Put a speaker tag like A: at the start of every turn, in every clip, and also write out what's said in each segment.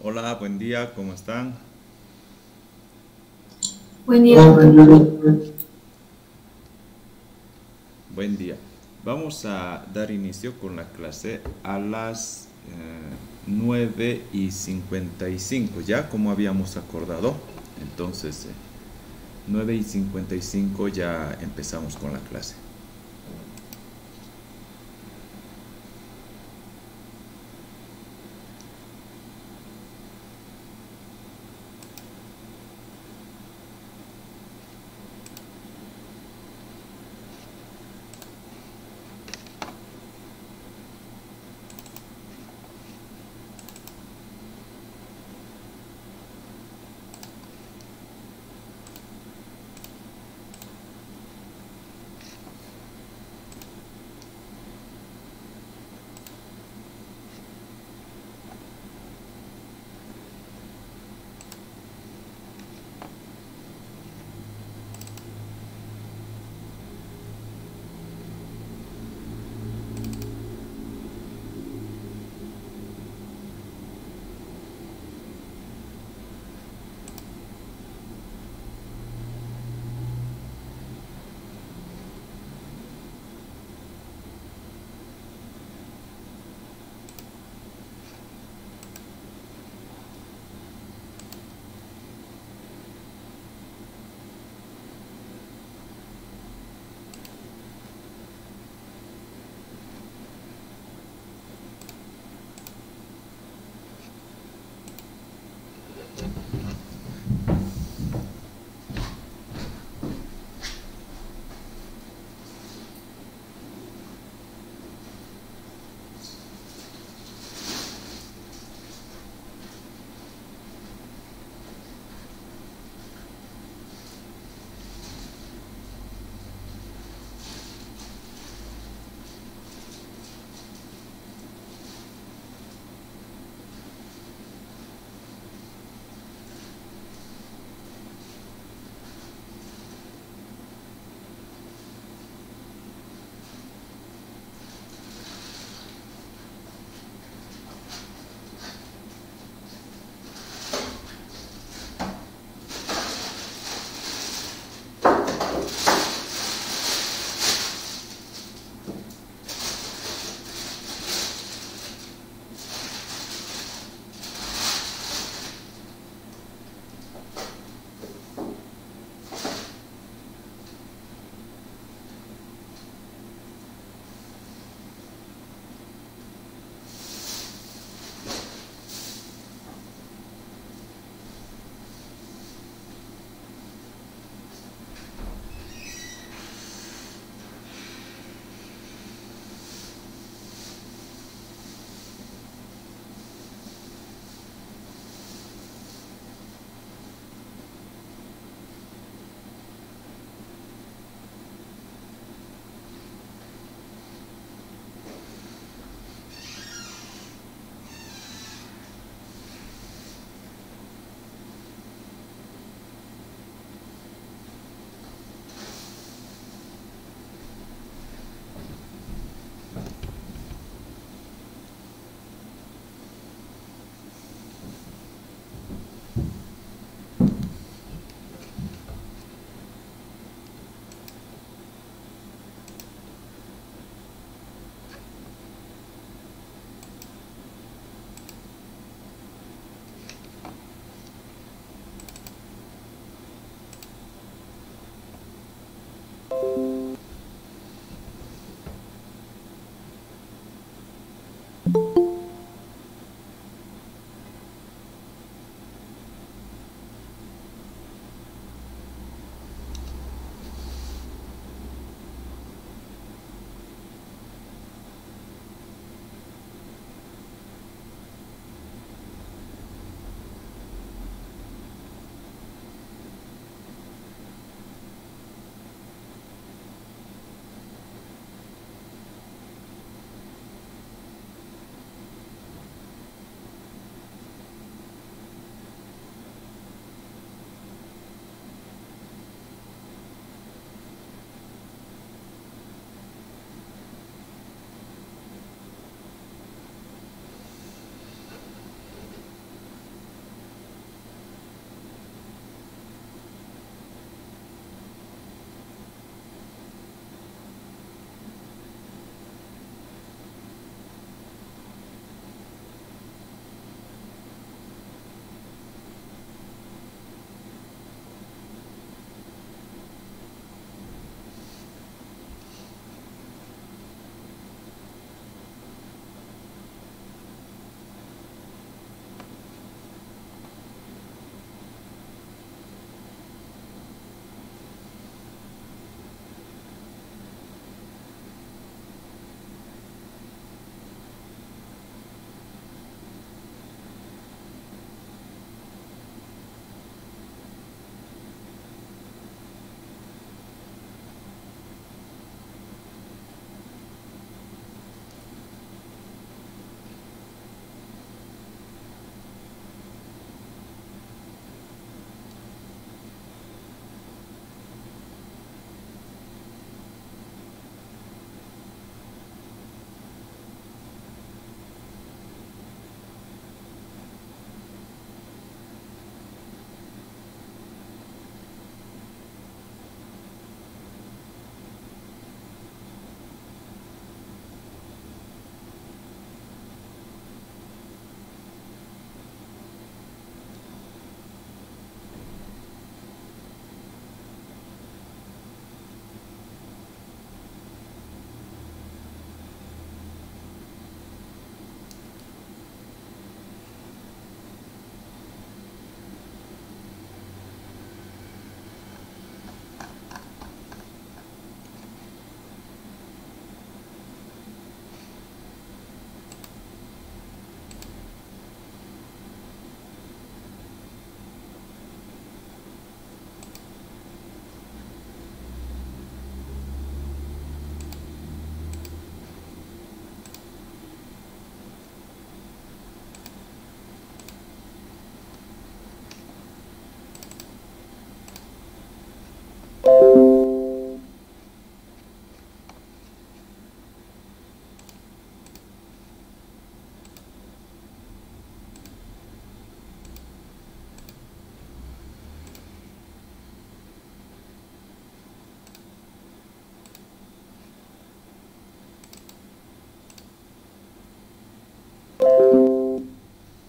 A: Hola, buen día, ¿cómo están?
B: Buen día.
A: Buen día. Vamos a dar inicio con la clase a las 9:55, ya como habíamos acordado. Entonces, 9:55 ya empezamos con la clase.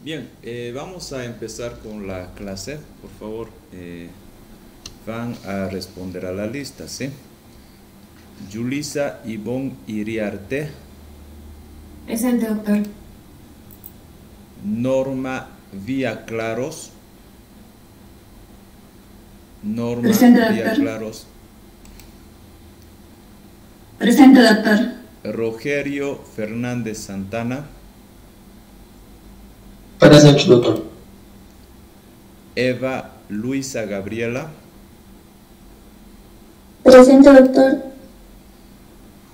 A: Bien, vamos a empezar con la clase. Por favor, van a responder a la lista, ¿sí? Yulisa Ivonne Iriarte.
B: Presente, doctor.
A: Norma Vía Claros. Norma
B: Presente,
A: Vía
B: doctor.
A: Claros.
B: Presente, doctor.
A: Rogerio Fernández Santana.
C: Presente, doctor.
A: Eva Luisa Gabriela.
D: Presente, doctor.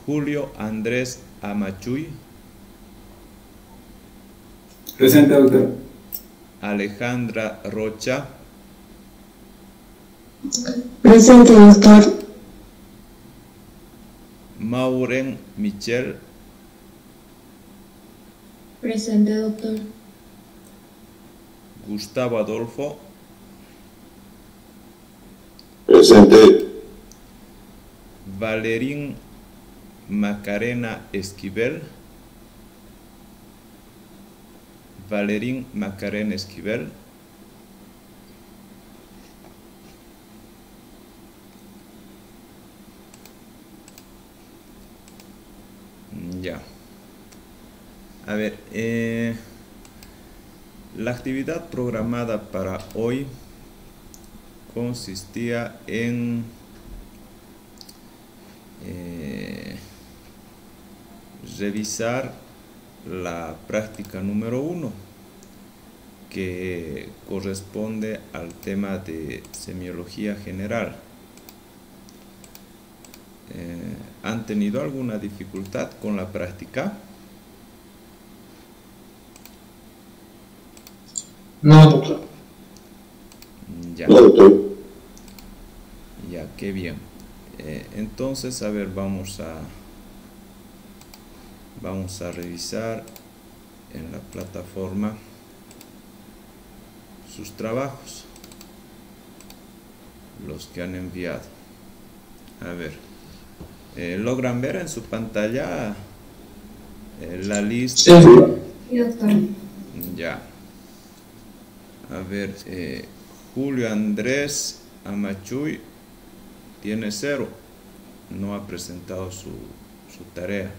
A: Julio Andrés Amachuy.
C: Presente, doctor.
A: Alejandra Rocha.
D: Presente, doctor.
A: Mauren Michel.
D: Presente, doctor.
A: Gustavo Adolfo.
C: Presente.
A: Valerín Macarena Esquivel. Valerín Macarena Esquivel. Ya. A ver, la actividad programada para hoy consistía en revisar la práctica número 1, que corresponde al tema de semiología general. ¿Han tenido alguna dificultad con la práctica?
C: No, doctor.
A: Ya.
C: No, doctor.
A: Ya, qué bien. Entonces, a ver, vamos a revisar en la plataforma sus trabajos, los que han enviado. A ver, ¿logran ver en su pantalla la lista?
C: Sí.
B: Sí, doctor.
A: Ya. A ver, Julio Andrés Amachuy tiene 0. No ha presentado su tarea.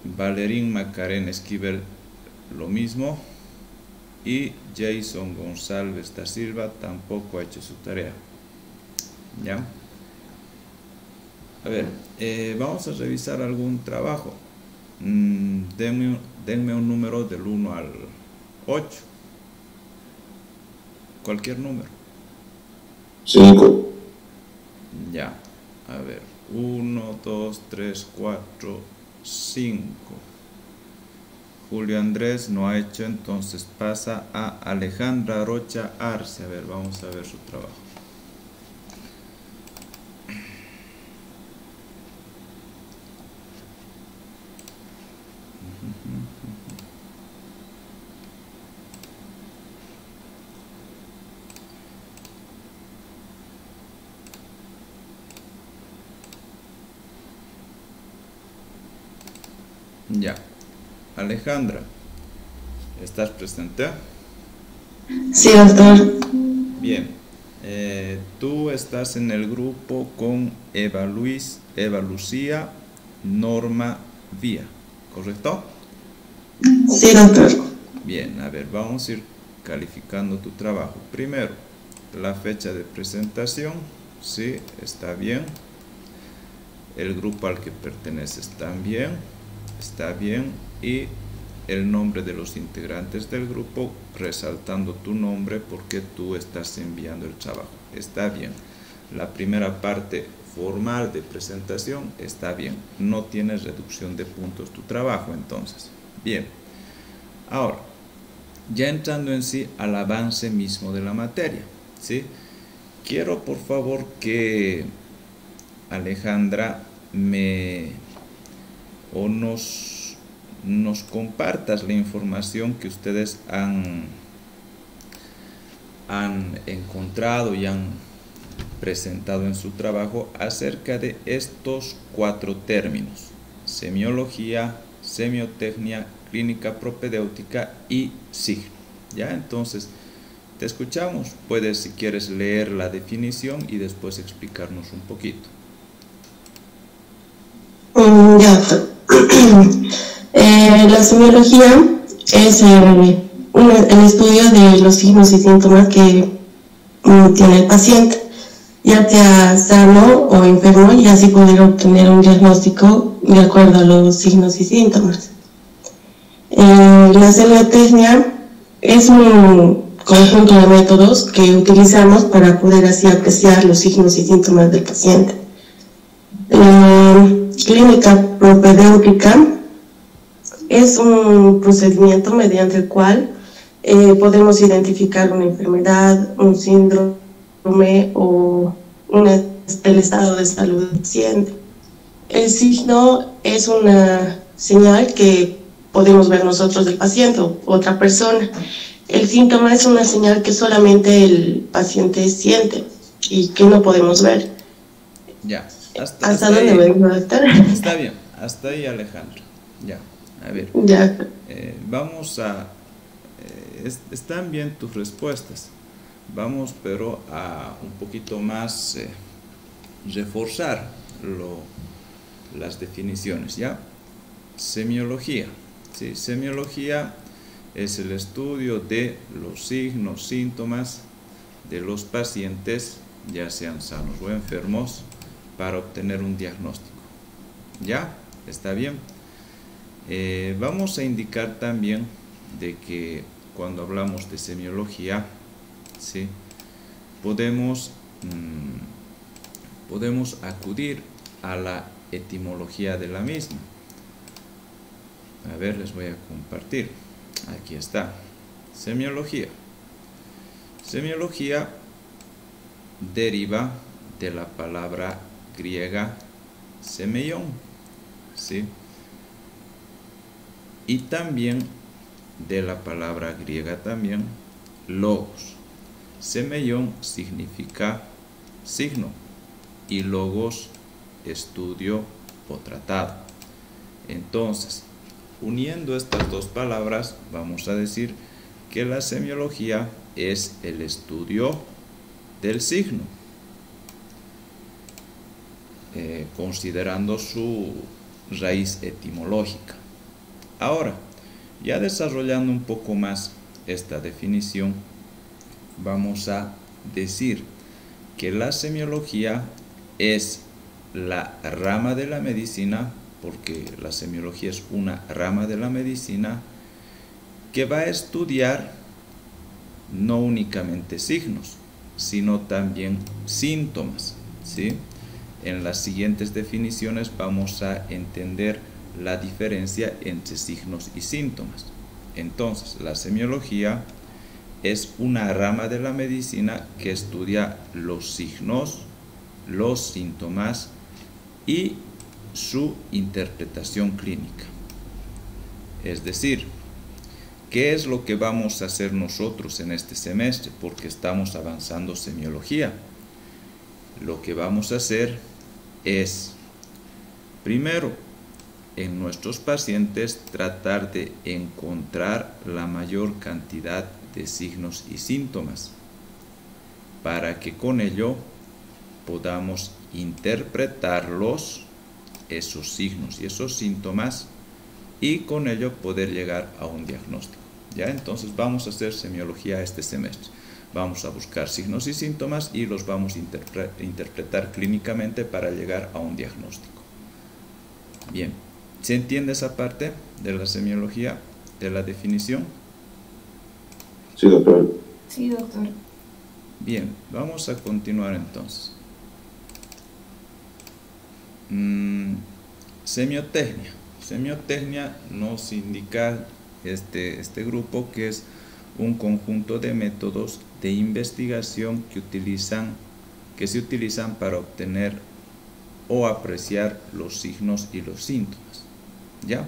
A: Valerín Macarena Esquivel, lo mismo. Y Jason González da Silva tampoco ha hecho su tarea. ¿Ya? A ver, vamos a revisar algún trabajo. Denme un número del 1 al 8. Cualquier número.
C: 5.
A: Ya. A ver, 1, 2, 3, 4, 5. Julio Andrés no ha hecho, entonces pasa a Alejandra Rocha Arce. A ver, vamos a ver su trabajo. Ya. Alejandra, ¿estás presente?
D: Sí, doctor.
A: Bien. Tú estás en el grupo con Eva Lucía, Norma Vía, ¿correcto?
D: Sí, doctor.
A: Bien, a ver, vamos a ir calificando tu trabajo. Primero, la fecha de presentación, sí, está bien. El grupo al que perteneces también, está bien. Y el nombre de los integrantes del grupo, resaltando tu nombre porque tú estás enviando el trabajo. Está bien. La primera parte formal de presentación está bien. No tiene reducción de puntos tu trabajo, entonces. Bien. Ahora, ya entrando en sí al avance mismo de la materia, ¿sí? Quiero por favor que Alejandra nos compartas la información que ustedes han encontrado y han presentado en su trabajo acerca de estos 4 términos: semiología, semiotecnia, clínica propedéutica y signo. Ya, entonces te escuchamos. Puedes, si quieres, leer la definición y después explicarnos un poquito.
D: Ya, doctor. La semiología es el estudio de los signos y síntomas que tiene el paciente, ya sea sano o enfermo, y así poder obtener un diagnóstico de acuerdo a los signos y síntomas. La semiotecnia es un conjunto de métodos que utilizamos para poder así apreciar los signos y síntomas del paciente. La clínica propedéutica es un procedimiento mediante el cual podemos identificar una enfermedad, un síndrome o el estado de salud del paciente. El signo es una señal que podemos ver nosotros del paciente o otra persona. El síntoma es una señal que solamente el paciente siente y que no podemos ver.
A: Ya.
D: ¿Hasta dónde vengo, doctor?
A: Está bien, hasta ahí, Alejandro. Ya, a ver.
D: Ya.
A: Vamos a... están bien tus respuestas. Vamos, pero a un poquito más reforzar las definiciones, ¿ya? Semiología. ¿Sí? Semiología es el estudio de los signos, síntomas de los pacientes, ya sean sanos o enfermos, para obtener un diagnóstico. ¿Ya? ¿Está bien? Vamos a indicar también de que cuando hablamos de semiología, ¿sí?, podemos acudir a la etimología de la misma. A ver, les voy a compartir. Aquí está. Semiología. Semiología deriva de la palabra griega semeion, ¿sí?, y también de la palabra griega también logos. Semeion significa signo y logos estudio o tratado. Entonces, uniendo estas dos palabras, vamos a decir que la semiología es el estudio del signo, considerando su raíz etimológica. Ahora, ya desarrollando un poco más esta definición, vamos a decir que la semiología es la rama de la medicina, porque la semiología es una rama de la medicina que va a estudiar no únicamente signos, sino también síntomas, ¿sí? En las siguientes definiciones vamos a entender la diferencia entre signos y síntomas. Entonces, la semiología es una rama de la medicina que estudia los signos, los síntomas y su interpretación clínica. Es decir, ¿qué es lo que vamos a hacer nosotros en este semestre? Porque estamos avanzando semiología. Lo que vamos a hacer es, primero, en nuestros pacientes tratar de encontrar la mayor cantidad de signos y síntomas para que con ello podamos interpretarlos, esos signos y esos síntomas, y con ello poder llegar a un diagnóstico. ¿Ya? Entonces vamos a hacer semiología este semestre. Vamos a buscar signos y síntomas y los vamos a interpretar clínicamente para llegar a un diagnóstico. Bien, ¿se entiende esa parte de la semiología, de la definición?
C: Sí, doctor.
B: Sí, doctor.
A: Bien, vamos a continuar entonces. Semiotecnia. Semiotecnia nos indica este grupo que es un conjunto de métodos de investigación que se utilizan para obtener o apreciar los signos y los síntomas, ¿ya?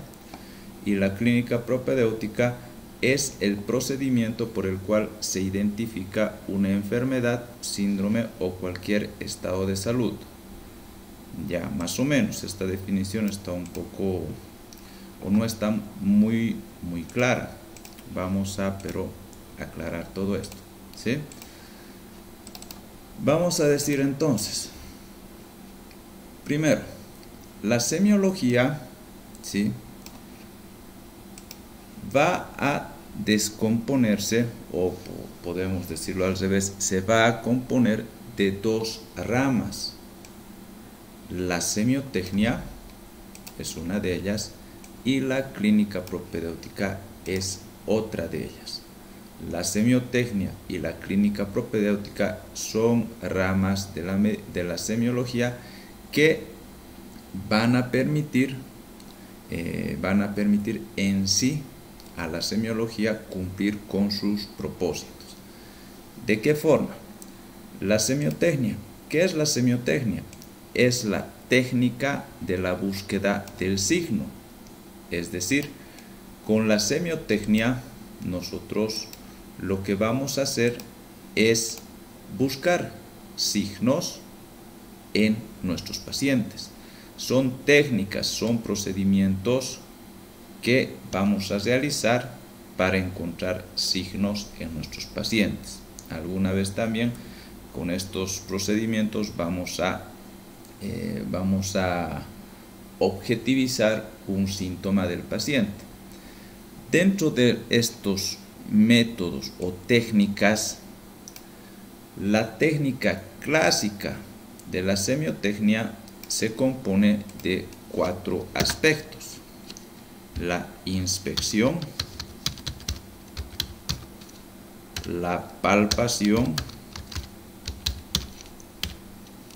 A: Y la clínica propedéutica es el procedimiento por el cual se identifica una enfermedad, síndrome o cualquier estado de salud. Ya, más o menos, esta definición está un o no está muy clara. Vamos a aclarar todo esto, ¿sí? Vamos a decir entonces, primero, la semiología, ¿sí?, va a descomponerse, o podemos decirlo al revés, se va a componer de dos ramas. La semiotecnia es una de ellas y la clínica propedéutica es otra de ellas. La semiotecnia y la clínica propedéutica son ramas de la semiología que van a permitir en sí a la semiología cumplir con sus propósitos. ¿De qué forma? La semiotecnia. ¿Qué es la semiotecnia? Es la técnica de la búsqueda del signo. Es decir, con la semiotecnia nosotros lo que vamos a hacer es buscar signos en nuestros pacientes. Son técnicas, son procedimientos que vamos a realizar para encontrar signos en nuestros pacientes. Alguna vez también con estos procedimientos vamos a objetivizar un síntoma del paciente. Dentro de estos métodos o técnicas, la técnica clásica de la semiotecnia se compone de 4 aspectos: la inspección, la palpación,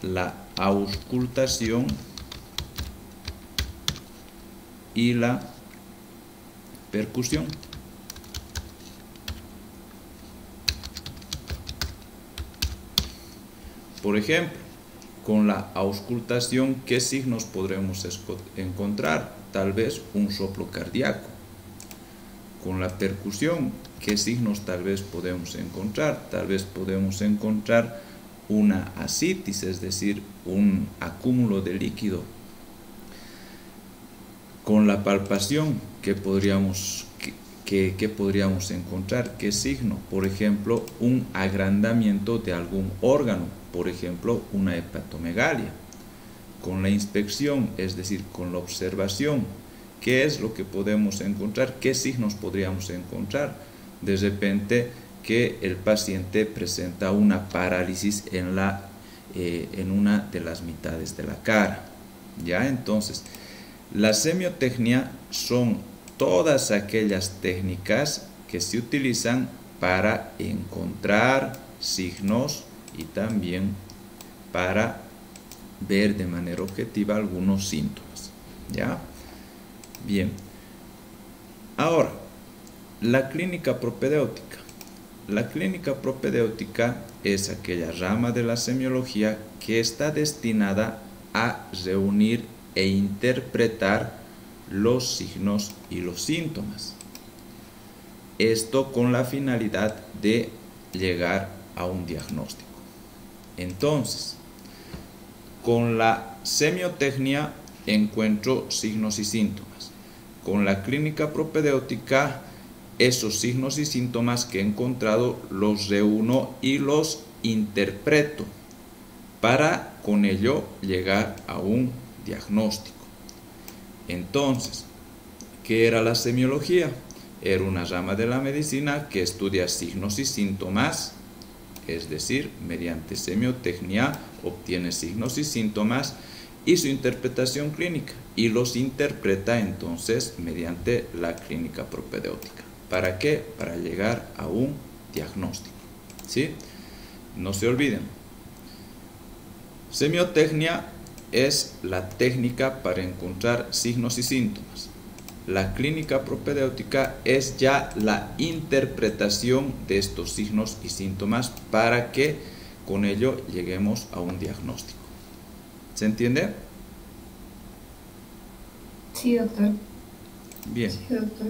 A: la auscultación y la percusión. Por ejemplo, con la auscultación, ¿qué signos podremos encontrar? Tal vez un soplo cardíaco. Con la percusión, ¿qué signos tal vez podemos encontrar? Tal vez podemos encontrar una ascitis, es decir, un acúmulo de líquido. Con la palpación, ¿qué podríamos encontrar? ¿Qué signo? Por ejemplo, un agrandamiento de algún órgano, por ejemplo, una hepatomegalia. Con la inspección, es decir, con la observación, ¿qué es lo que podemos encontrar? ¿Qué signos podríamos encontrar? De repente que el paciente presenta una parálisis en una de las mitades de la cara. ¿Ya? Entonces, la semiotecnia son todas aquellas técnicas que se utilizan para encontrar signos y también para ver de manera objetiva algunos síntomas. ¿Ya? Bien. Ahora, la clínica propedéutica. La clínica propedéutica es aquella rama de la semiología que está destinada a reunir e interpretar los signos y los síntomas. Esto con la finalidad de llegar a un diagnóstico. Entonces, con la semiotecnia encuentro signos y síntomas. Con la clínica propedéutica, esos signos y síntomas que he encontrado los reúno y los interpreto para con ello llegar a un diagnóstico. Entonces, ¿qué era la semiología? Era una rama de la medicina que estudia signos y síntomas, es decir, mediante semiotecnia obtiene signos y síntomas y su interpretación clínica, y los interpreta entonces mediante la clínica propedéutica. ¿Para qué? Para llegar a un diagnóstico. ¿Sí? No se olviden. Semiotecnia es la técnica para encontrar signos y síntomas. La clínica propedéutica es ya la interpretación de estos signos y síntomas para que con ello lleguemos a un diagnóstico. ¿Se entiende?
B: Sí, doctor.
A: Bien.
B: Sí, doctor.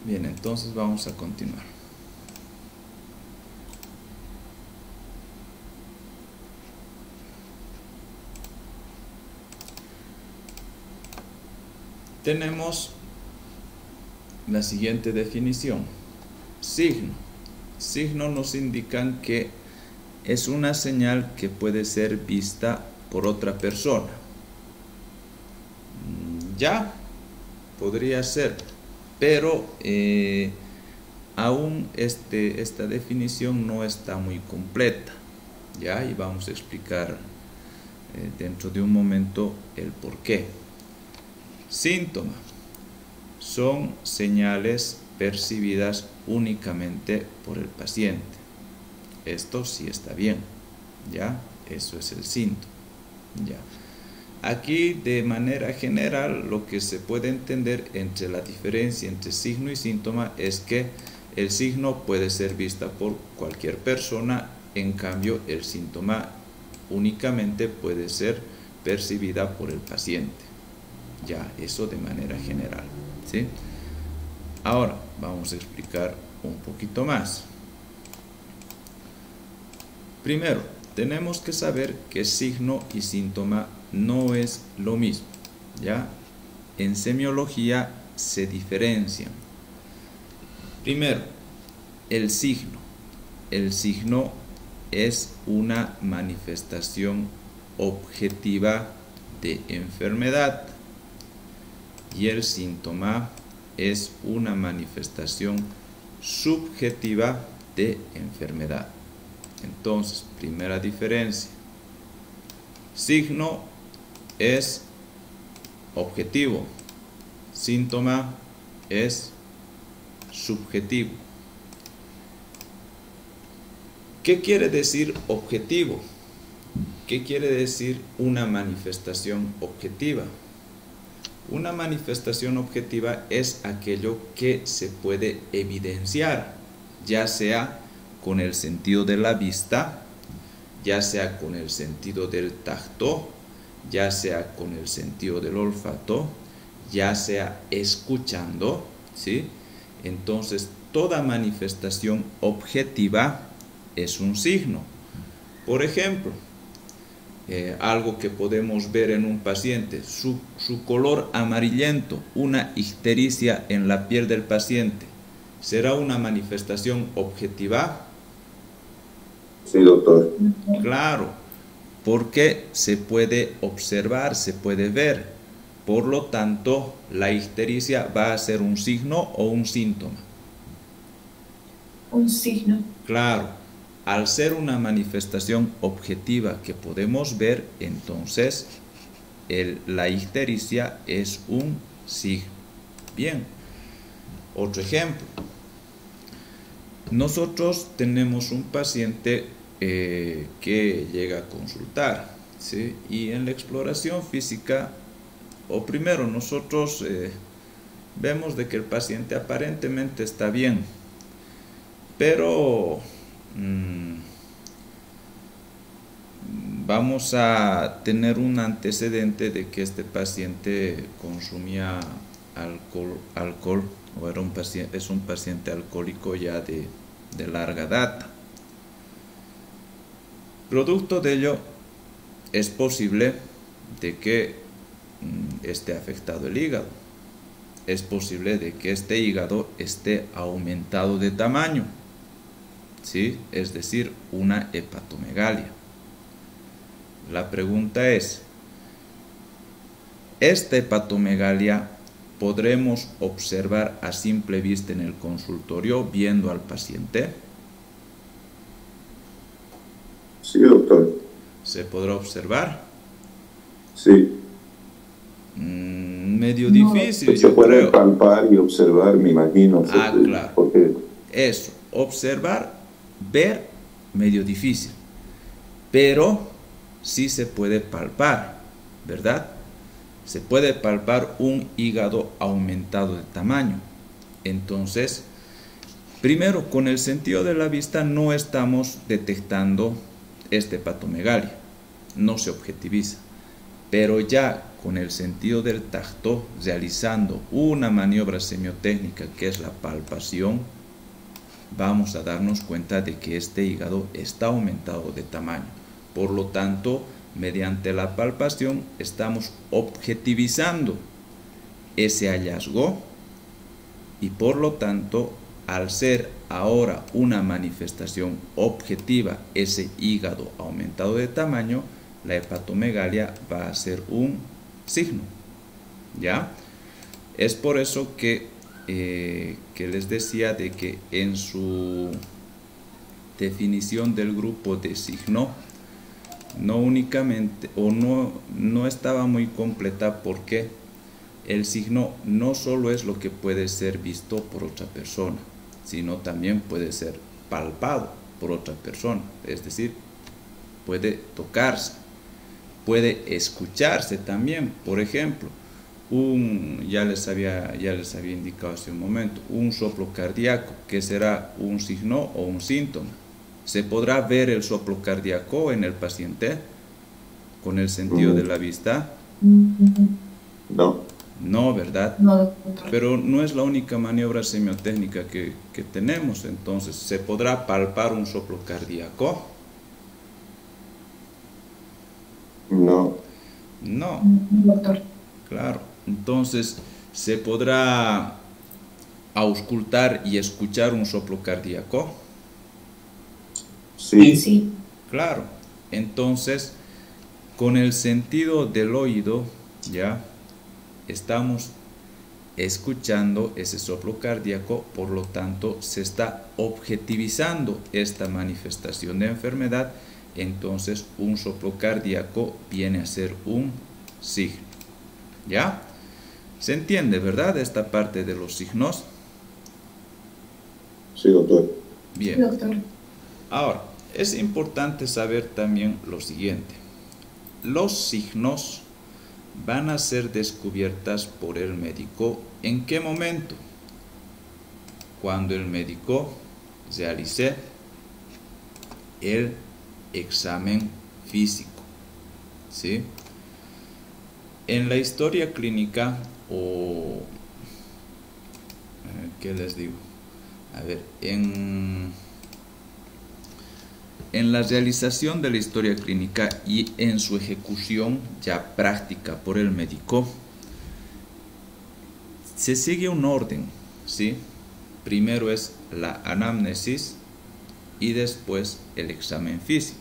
A: Bien, entonces vamos a continuar. tenemos la siguiente definición. Signo. Signo nos indican que es una señal que puede ser vista por otra persona. Ya podría ser, pero aún esta definición no está muy completa. Ya, y vamos a explicar dentro de un momento el por qué. Síntoma. Son señales percibidas únicamente por el paciente. Esto sí está bien, ¿ya? Eso es el síntoma, ¿ya? Aquí, de manera general, lo que se puede entender entre la diferencia entre signo y síntoma es que el signo puede ser vista por cualquier persona, en cambio el síntoma únicamente puede ser percibida por el paciente. Ya, eso de manera general, ¿sí? Ahora vamos a explicar un poquito más. Primero, tenemos que saber que signo y síntoma no es lo mismo, ¿ya? En semiología se diferencian. Primero, el signo. El signo es una manifestación objetiva de enfermedad y el síntoma es una manifestación subjetiva de enfermedad. Entonces, primera diferencia. Signo es objetivo, síntoma es subjetivo. ¿Qué quiere decir objetivo? ¿Qué quiere decir una manifestación objetiva? Una manifestación objetiva es aquello que se puede evidenciar, ya sea con el sentido de la vista, ya sea con el sentido del tacto, ya sea con el sentido del olfato, ya sea escuchando, ¿sí? Entonces, toda manifestación objetiva es un signo. Por ejemplo, algo que podemos ver en un paciente, su color amarillento, una ictericia en la piel del paciente, ¿será una manifestación objetiva?
C: Sí, doctor.
A: Claro, porque se puede observar, se puede ver. Por lo tanto, la ictericia va a ser un signo o un síntoma.
B: Un signo.
A: Claro, al ser una manifestación objetiva que podemos ver, entonces la ictericia es un signo. Bien, otro ejemplo. Nosotros tenemos un paciente que llega a consultar, ¿sí? Y en la exploración física, o primero nosotros vemos de que el paciente aparentemente está bien, pero vamos a tener un antecedente de que este paciente consumía alcohol o es un paciente alcohólico ya de larga data. Producto de ello, es posible de que esté afectado el hígado. Es posible de que este hígado esté aumentado de tamaño, ¿sí? Es decir, una hepatomegalia. La pregunta es, ¿esta hepatomegalia podremos observar a simple vista en el consultorio viendo al paciente?
C: Sí, doctor.
A: ¿Se podrá observar?
C: Sí.
A: Medio difícil,
C: Se
A: yo
C: puede
A: creo.
C: palpar y observar, me imagino.
A: Claro.
C: Porque
A: Eso, observar, ver, medio difícil. Pero sí se puede palpar, ¿verdad? Se puede palpar un hígado aumentado de tamaño. Entonces, primero, con el sentido de la vista no estamos detectando esta hepatomegalia, no se objetiviza. Pero ya con el sentido del tacto, realizando una maniobra semiotécnica que es la palpación, vamos a darnos cuenta de que este hígado está aumentado de tamaño. Por lo tanto, mediante la palpación estamos objetivizando ese hallazgo y por lo tanto, al ser ahora una manifestación objetiva, ese hígado aumentado de tamaño, la hepatomegalia va a ser un signo, ¿ya? Es por eso que les decía de que en su definición del grupo de signo, no únicamente, o no estaba muy completa, porque el signo no solo es lo que puede ser visto por otra persona, sino también puede ser palpado por otra persona, es decir, puede tocarse, puede escucharse también. Por ejemplo, ya les había indicado hace un momento, un soplo cardíaco, que será un signo o un síntoma. ¿Se podrá ver el soplo cardíaco en el paciente con el sentido de la vista?
C: No.
A: No, ¿verdad?
B: No, doctor.
A: Pero no es la única maniobra semiotécnica que tenemos. Entonces, ¿se podrá palpar un soplo cardíaco?
C: No.
A: No,
B: Doctor.
A: claro. Entonces, ¿se podrá auscultar y escuchar un soplo cardíaco?
C: Sí.
B: Sí.
A: Claro. Entonces, con el sentido del oído, ya estamos escuchando ese soplo cardíaco, por lo tanto se está objetivizando esta manifestación de enfermedad. Entonces un soplo cardíaco viene a ser un signo, ¿ya? ¿Se entiende, verdad, esta parte de los signos?
C: Sí, doctor.
A: Bien.
B: Doctor.
A: Ahora, es importante saber también lo siguiente. Los signos van a ser descubiertas por el médico. ¿En qué momento? Cuando el médico realice el examen físico, ¿sí? En la historia clínica, ¿qué les digo? A ver, en la realización de la historia clínica y en su ejecución ya práctica por el médico, se sigue un orden, ¿sí? Primero es la anamnesis y después el examen físico.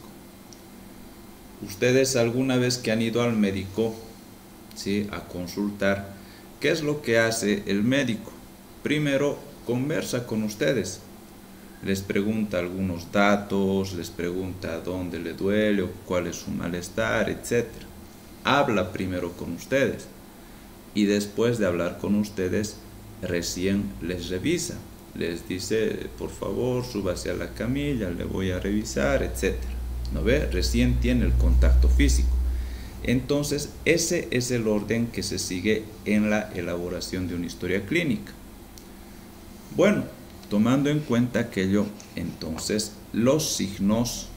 A: Ustedes alguna vez que han ido al médico, ¿sí?, a consultar, ¿qué es lo que hace el médico? Primero conversa con ustedes. Les pregunta algunos datos, les pregunta dónde le duele o cuál es su malestar, etc. Habla primero con ustedes y después de hablar con ustedes recién les revisa. Les dice, por favor, súbase a la camilla, le voy a revisar, etc. ¿No ve? Recién tiene el contacto físico. Entonces, ese es el orden que se sigue en la elaboración de una historia clínica. Bueno, tomando en cuenta aquello, entonces los signos,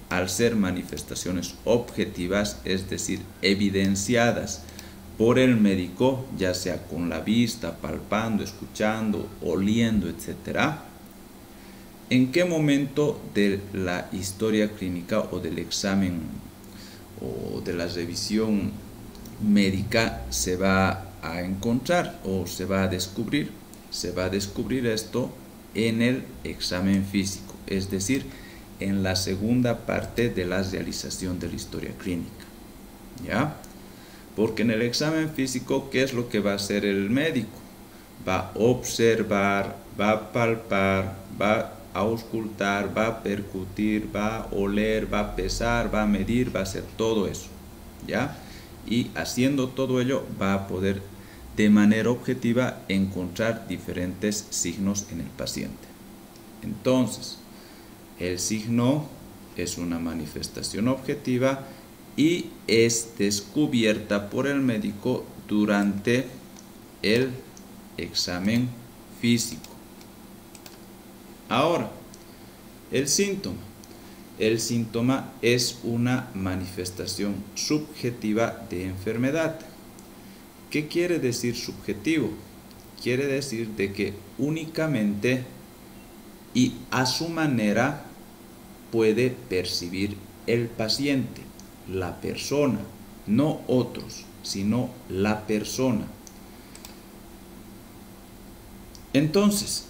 A: al ser manifestaciones objetivas, es decir, evidenciadas por el médico, ya sea con la vista, palpando, escuchando, oliendo, etc., ¿en qué momento de la historia clínica o del examen o de la revisión médica se va a encontrar o se va a descubrir? Se va a descubrir esto en el examen físico, es decir, en la segunda parte de la realización de la historia clínica, ¿ya? Porque en el examen físico, ¿qué es lo que va a hacer el médico? Va a observar, va a palpar, va a auscultar, va a percutir, va a oler, va a pesar, va a medir, va a hacer todo eso, ¿ya? Y haciendo todo ello va a poder de manera objetiva encontrar diferentes signos en el paciente. Entonces, el signo es una manifestación objetiva y es descubierta por el médico durante el examen físico. Ahora, el síntoma. El síntoma es una manifestación subjetiva de enfermedad. ¿Qué quiere decir subjetivo? Quiere decir de que únicamente y a su manera puede percibir el paciente, la persona, no otros, sino la persona. Entonces,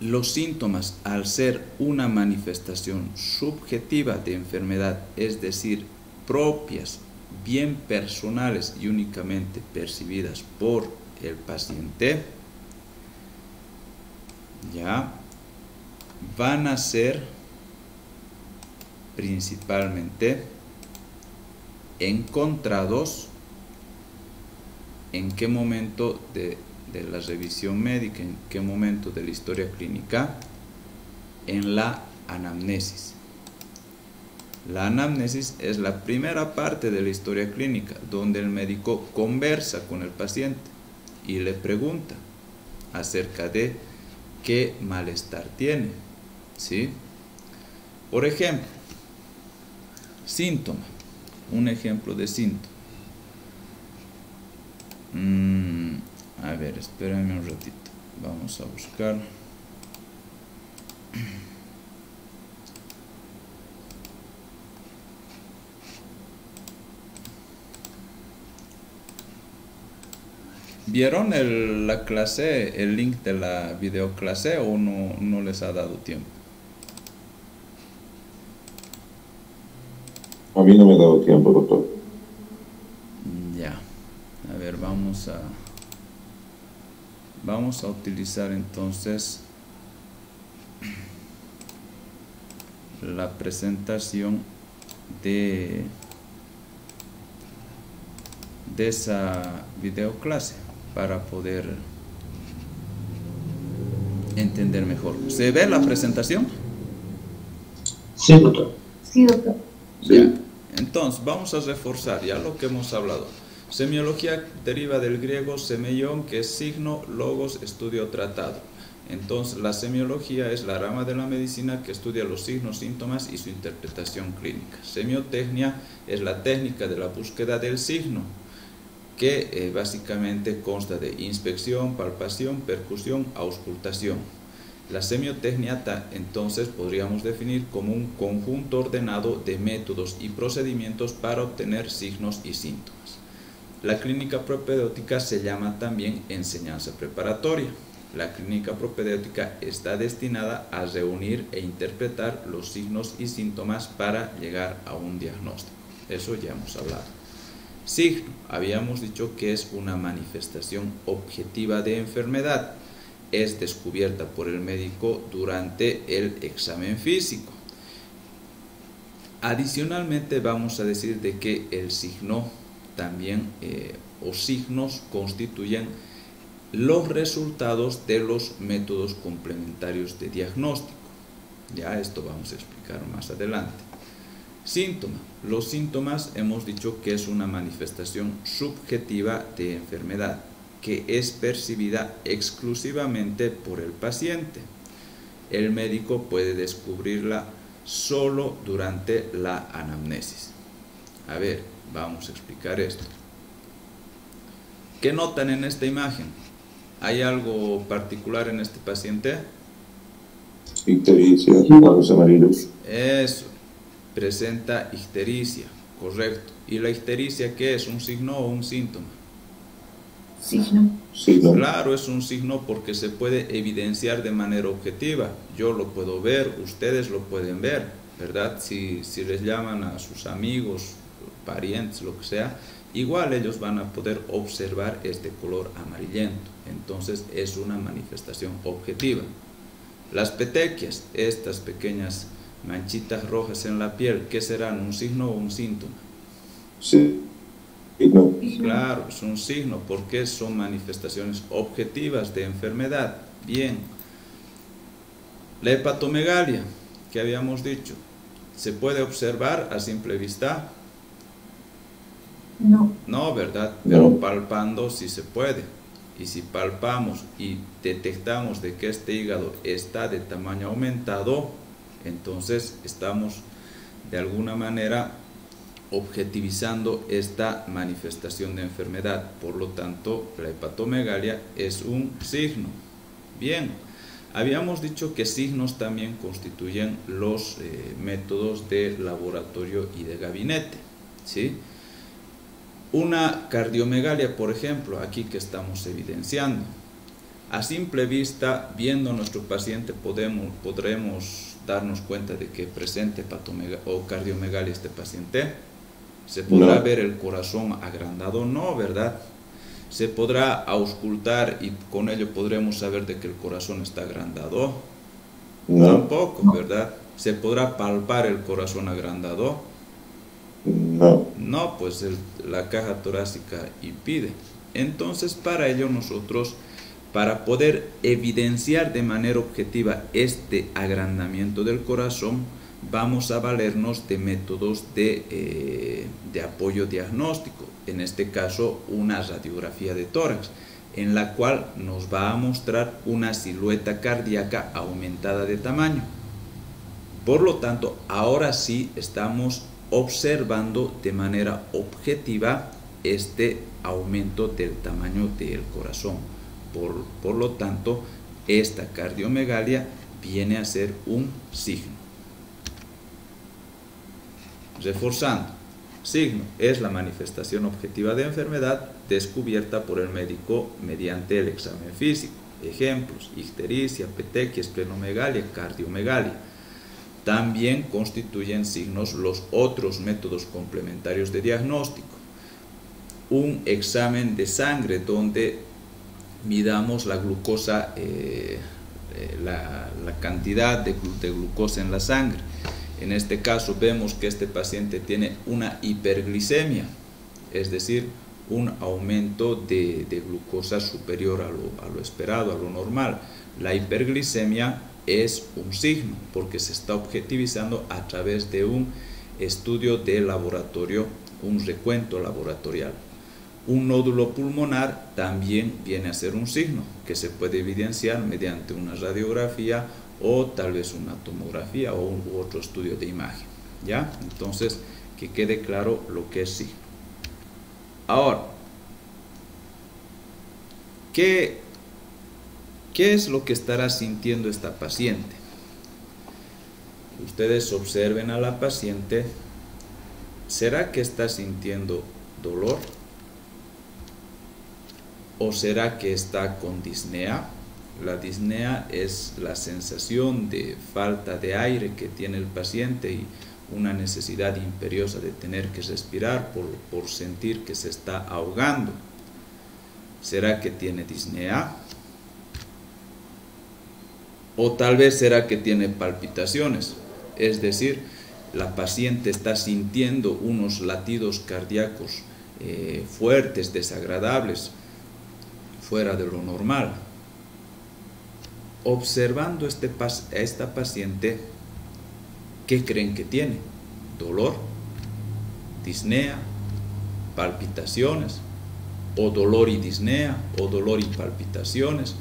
A: los síntomas, al ser una manifestación subjetiva de enfermedad, es decir, propias, bien personales y únicamente percibidas por el paciente, ya van a ser principalmente encontrados en qué momento de la revisión médica, en qué momento de la historia clínica, en la anamnesis. La anamnesis es la primera parte de la historia clínica, donde el médico conversa con el paciente y le pregunta acerca de qué malestar tiene, ¿sí? Por ejemplo, síntoma, un ejemplo de síntoma. A ver, espérame un ratito, vamos a buscar. ¿Vieron la clase, el link de la videoclase o no les ha dado tiempo?
C: A mí no me ha dado tiempo, doctor.
A: Ya, a ver, vamos a utilizar entonces la presentación de esa videoclase para poder entender mejor. ¿Se ve la presentación?
C: Sí, doctor.
B: Sí, doctor.
A: Ya. Entonces, vamos a reforzar ya lo que hemos hablado. Semiología deriva del griego semeion, que es signo, logos, estudio, tratado. Entonces, la semiología es la rama de la medicina que estudia los signos, síntomas y su interpretación clínica. Semiotecnia es la técnica de la búsqueda del signo, que básicamente consta de inspección, palpación, percusión, auscultación. La semiotecnia entonces podríamos definir como un conjunto ordenado de métodos y procedimientos para obtener signos y síntomas. La clínica propedéutica se llama también enseñanza preparatoria. La clínica propedéutica está destinada a reunir e interpretar los signos y síntomas para llegar a un diagnóstico. Eso ya hemos hablado. Signo, habíamos dicho que es una manifestación objetiva de enfermedad. Es descubierta por el médico durante el examen físico. Adicionalmente vamos a decir de que el signo también o signos constituyen los resultados de los métodos complementarios de diagnóstico. Ya esto vamos a explicar más adelante. Síntoma. Los síntomas hemos dicho que es una manifestación subjetiva de enfermedad que es percibida exclusivamente por el paciente. El médico puede descubrirla solo durante la anamnesis. A ver, vamos a explicar esto. ¿Qué notan en esta imagen? ¿Hay algo particular en este paciente?
C: Ictericia, ojos amarillos.
A: Eso, presenta ictericia, correcto. ¿Y la ictericia qué es? ¿Un signo o un síntoma?
B: Signo.
C: Signo.
A: Claro, es un signo porque se puede evidenciar de manera objetiva. Yo lo puedo ver, ustedes lo pueden ver, ¿verdad? Si les llaman a sus amigos, parientes, lo que sea, igual ellos van a poder observar este color amarillento. Entonces es una manifestación objetiva. Las petequias, estas pequeñas manchitas rojas en la piel, ¿qué serán? ¿Un signo o un síntoma?
C: Sí. Signo.
A: Claro, es un signo porque son manifestaciones objetivas de enfermedad. Bien. La hepatomegalia, que habíamos dicho, ¿se puede observar a simple vista?
B: No.
A: No, ¿verdad?
C: No.
A: Pero palpando sí se puede. Y si palpamos y detectamos de que este hígado está de tamaño aumentado, entonces estamos de alguna manera objetivizando esta manifestación de enfermedad. Por lo tanto, la hepatomegalia es un signo. Bien, habíamos dicho que signos también constituyen los métodos de laboratorio y de gabinete, ¿sí? Una cardiomegalia, por ejemplo, aquí que estamos evidenciando. A simple vista, viendo a nuestro paciente, podremos darnos cuenta de que presente o cardiomegalia este paciente. ¿Se podrá ver el corazón agrandado? No, ¿verdad? ¿Se podrá auscultar y con ello podremos saber de que el corazón está agrandado?
C: No.
A: Tampoco, ¿verdad? ¿Se podrá palpar el corazón agrandado?
C: No.
A: No, pues la caja torácica impide. Entonces, para ello nosotros, para poder evidenciar de manera objetiva este agrandamiento del corazón, vamos a valernos de métodos de apoyo diagnóstico. En este caso, una radiografía de tórax, en la cual nos va a mostrar una silueta cardíaca aumentada de tamaño. Por lo tanto, ahora sí estamos observando de manera objetiva este aumento del tamaño del corazón. Por lo tanto, esta cardiomegalia viene a ser un signo. Reforzando, signo es la manifestación objetiva de enfermedad descubierta por el médico mediante el examen físico. Ejemplos: ictericia, petequia, esplenomegalia, cardiomegalia. También constituyen signos los otros métodos complementarios de diagnóstico. Un examen de sangre donde midamos la glucosa, la cantidad de glucosa en la sangre. En este caso vemos que este paciente tiene una hiperglicemia, es decir, un aumento de glucosa superior a lo esperado, a lo normal. La hiperglicemia es un signo porque se está objetivizando a través de un estudio de laboratorio, un recuento laboratorial. Un nódulo pulmonar también viene a ser un signo que se puede evidenciar mediante una radiografía o tal vez una tomografía o u otro estudio de imagen. ¿Ya? Entonces, que quede claro lo que es signo. Ahora, ¿qué es lo que estará sintiendo esta paciente? Ustedes observen a la paciente. ¿Será que está sintiendo dolor? ¿O será que está con disnea? La disnea es la sensación de falta de aire que tiene el paciente y una necesidad imperiosa de tener que respirar por sentir que se está ahogando. ¿Será que tiene disnea? O tal vez será que tiene palpitaciones, es decir, la paciente está sintiendo unos latidos cardíacos fuertes, desagradables, fuera de lo normal. Observando a esta paciente, ¿qué creen que tiene? ¿Dolor? ¿Disnea? ¿Palpitaciones? ¿O dolor y disnea? ¿O dolor y palpitaciones?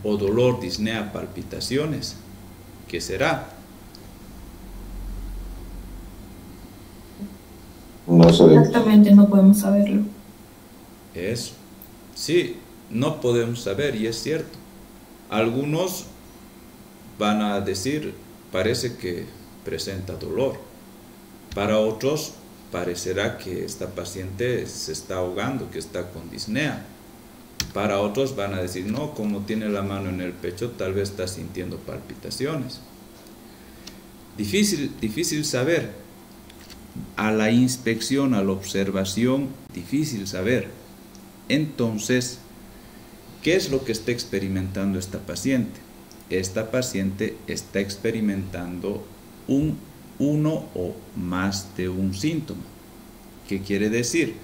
A: ¿O dolor, disnea, palpitaciones? ¿Qué será?
C: No sabemos.
B: Exactamente, no podemos saberlo.
A: Eso. Sí, no podemos saber, y es cierto. Algunos van a decir, parece que presenta dolor. Para otros, parecerá que esta paciente se está ahogando, que está con disnea. Para otros van a decir, no, como tiene la mano en el pecho, tal vez está sintiendo palpitaciones. Difícil saber. A la inspección, a la observación, difícil saber. Entonces, ¿qué es lo que está experimentando esta paciente? Esta paciente está experimentando uno o más de un síntoma. ¿Qué quiere decir?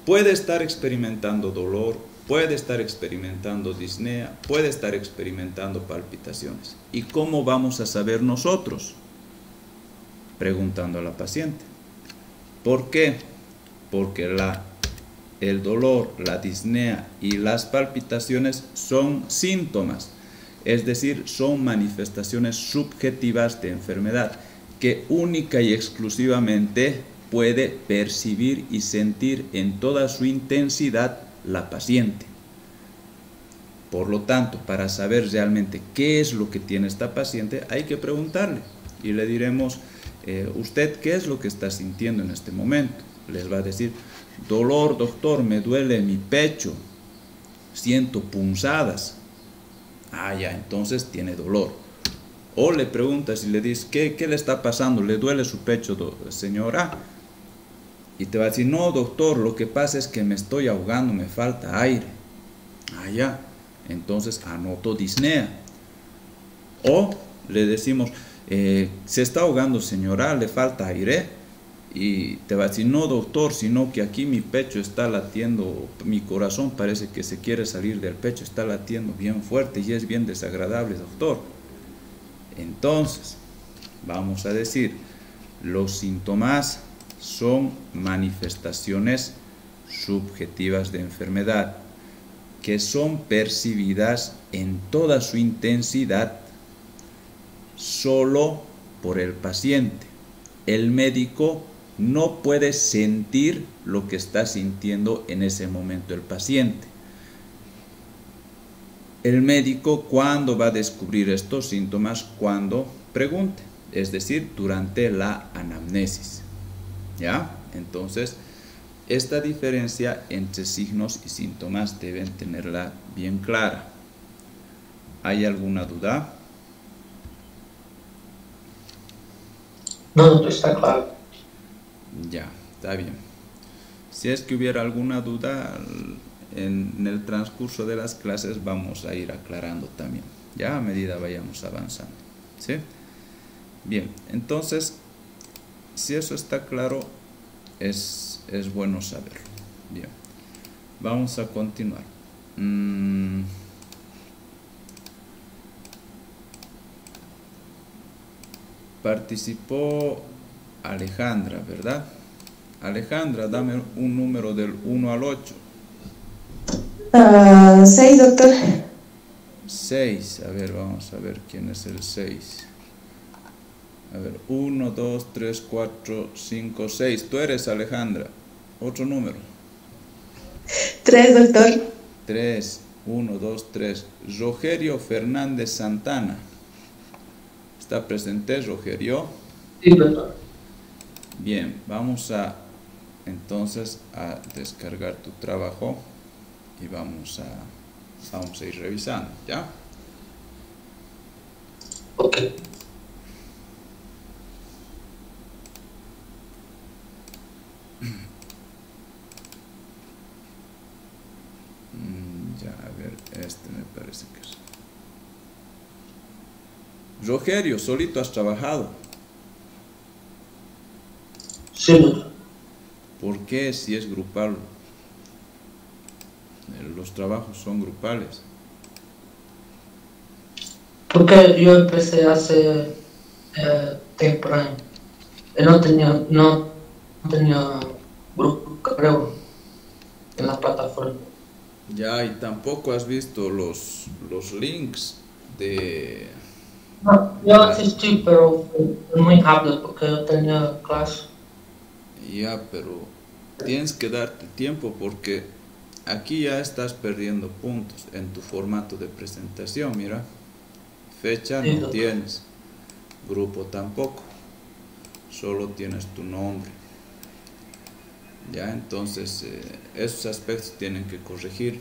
A: Puede estar experimentando dolor, puede estar experimentando disnea, puede estar experimentando palpitaciones. ¿Y cómo vamos a saber nosotros? Preguntando a la paciente. ¿Por qué? Porque el dolor, la disnea y las palpitaciones son síntomas, es decir, son manifestaciones subjetivas de enfermedad que única y exclusivamente puede percibir y sentir en toda su intensidad la paciente. Por lo tanto, para saber realmente qué es lo que tiene esta paciente, hay que preguntarle y le diremos, ¿usted qué es lo que está sintiendo en este momento? Les va a decir, dolor, doctor, me duele mi pecho, siento punzadas. Ah, ya, entonces tiene dolor. O le preguntas y le dices, ¿qué le está pasando? ¿Le duele su pecho, señora? Y te va a decir, no, doctor, lo que pasa es que me estoy ahogando, me falta aire. Ah, ya, entonces anoto disnea. O le decimos, se está ahogando, señora, le falta aire. Y te va a decir, no, doctor, sino que aquí mi pecho está latiendo, mi corazón parece que se quiere salir del pecho, está latiendo bien fuerte y es bien desagradable, doctor. Entonces, vamos a decir, los síntomas son manifestaciones subjetivas de enfermedad que son percibidas en toda su intensidad solo por el paciente. El médico no puede sentir lo que está sintiendo en ese momento el paciente. El médico, ¿cuándo va a descubrir estos síntomas? Cuando pregunte, es decir, durante la anamnesis. ¿Ya? Entonces, esta diferencia entre signos y síntomas deben tenerla bien clara. ¿Hay alguna duda?
E: No, está claro.
A: Ya, está bien. Si es que hubiera alguna duda, en el transcurso de las clases vamos a ir aclarando también, ya a medida vayamos avanzando. ¿Sí? Bien, entonces, si eso está claro, es bueno saberlo. Bien, vamos a continuar. Participó Alejandra, ¿verdad? Alejandra, dame un número del 1 al 8.
D: 6, doctor.
A: 6, a ver, vamos a ver quién es el 6. A ver, 1, 2, 3, 4, 5, 6. Tú eres Alejandra. Otro número.
D: 3, doctor.
A: 3, 1, 2, 3. Rogerio Fernández Santana. ¿Está presente, Rogerio?
E: Sí, doctor.
A: Bien, vamos a entonces a descargar tu trabajo y vamos a ir revisando, ¿ya?
E: Ok.
A: Ya, a ver, este me parece que es. Rogerio, solito has trabajado.
E: Sí, doctor.
A: ¿Por qué si es grupal? Los trabajos son grupales.
E: Porque yo empecé hace temprano. No tenía grupo, creo, en la plataforma.
A: Ya, y tampoco has visto los links de...
E: No, yo asistí, pero fue muy rápido porque yo tenía clase.
A: Ya, pero tienes que darte tiempo porque aquí ya estás perdiendo puntos en tu formato de presentación, mira. Fecha
E: Sí,
A: no
E: doctor.
A: tienes, grupo tampoco, solo tienes tu nombre. Ya, entonces esos aspectos tienen que corregir,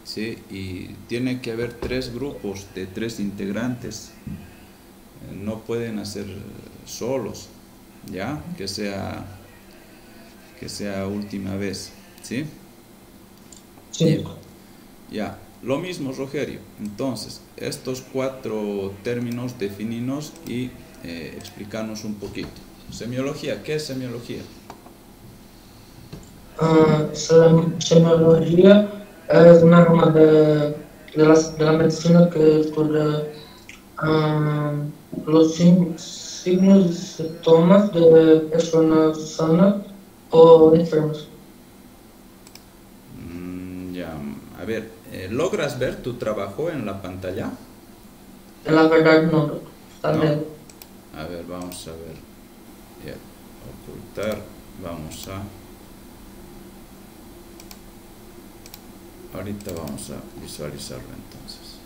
A: ¿sí? Y tiene que haber 3 grupos de 3 integrantes, no pueden hacer solos, ya, que sea última vez, ¿sí?
E: Sí,
A: Bien.
E: doctor.
A: Ya, lo mismo, Rogerio. Entonces, estos 4 términos defininos y explicarnos un poquito. Semiología, ¿qué es semiología?
E: Semiología es una rama de la medicina que estudia los signos y síntomas de personas sanas o enfermas.
A: Ya, a ver, ¿logras ver tu trabajo en la pantalla?
E: La verdad no, doctor. Está
A: No.
E: bien.
A: A ver, vamos a ver. Ya, ocultar, vamos a... Ahorita vamos a visualizarlo entonces.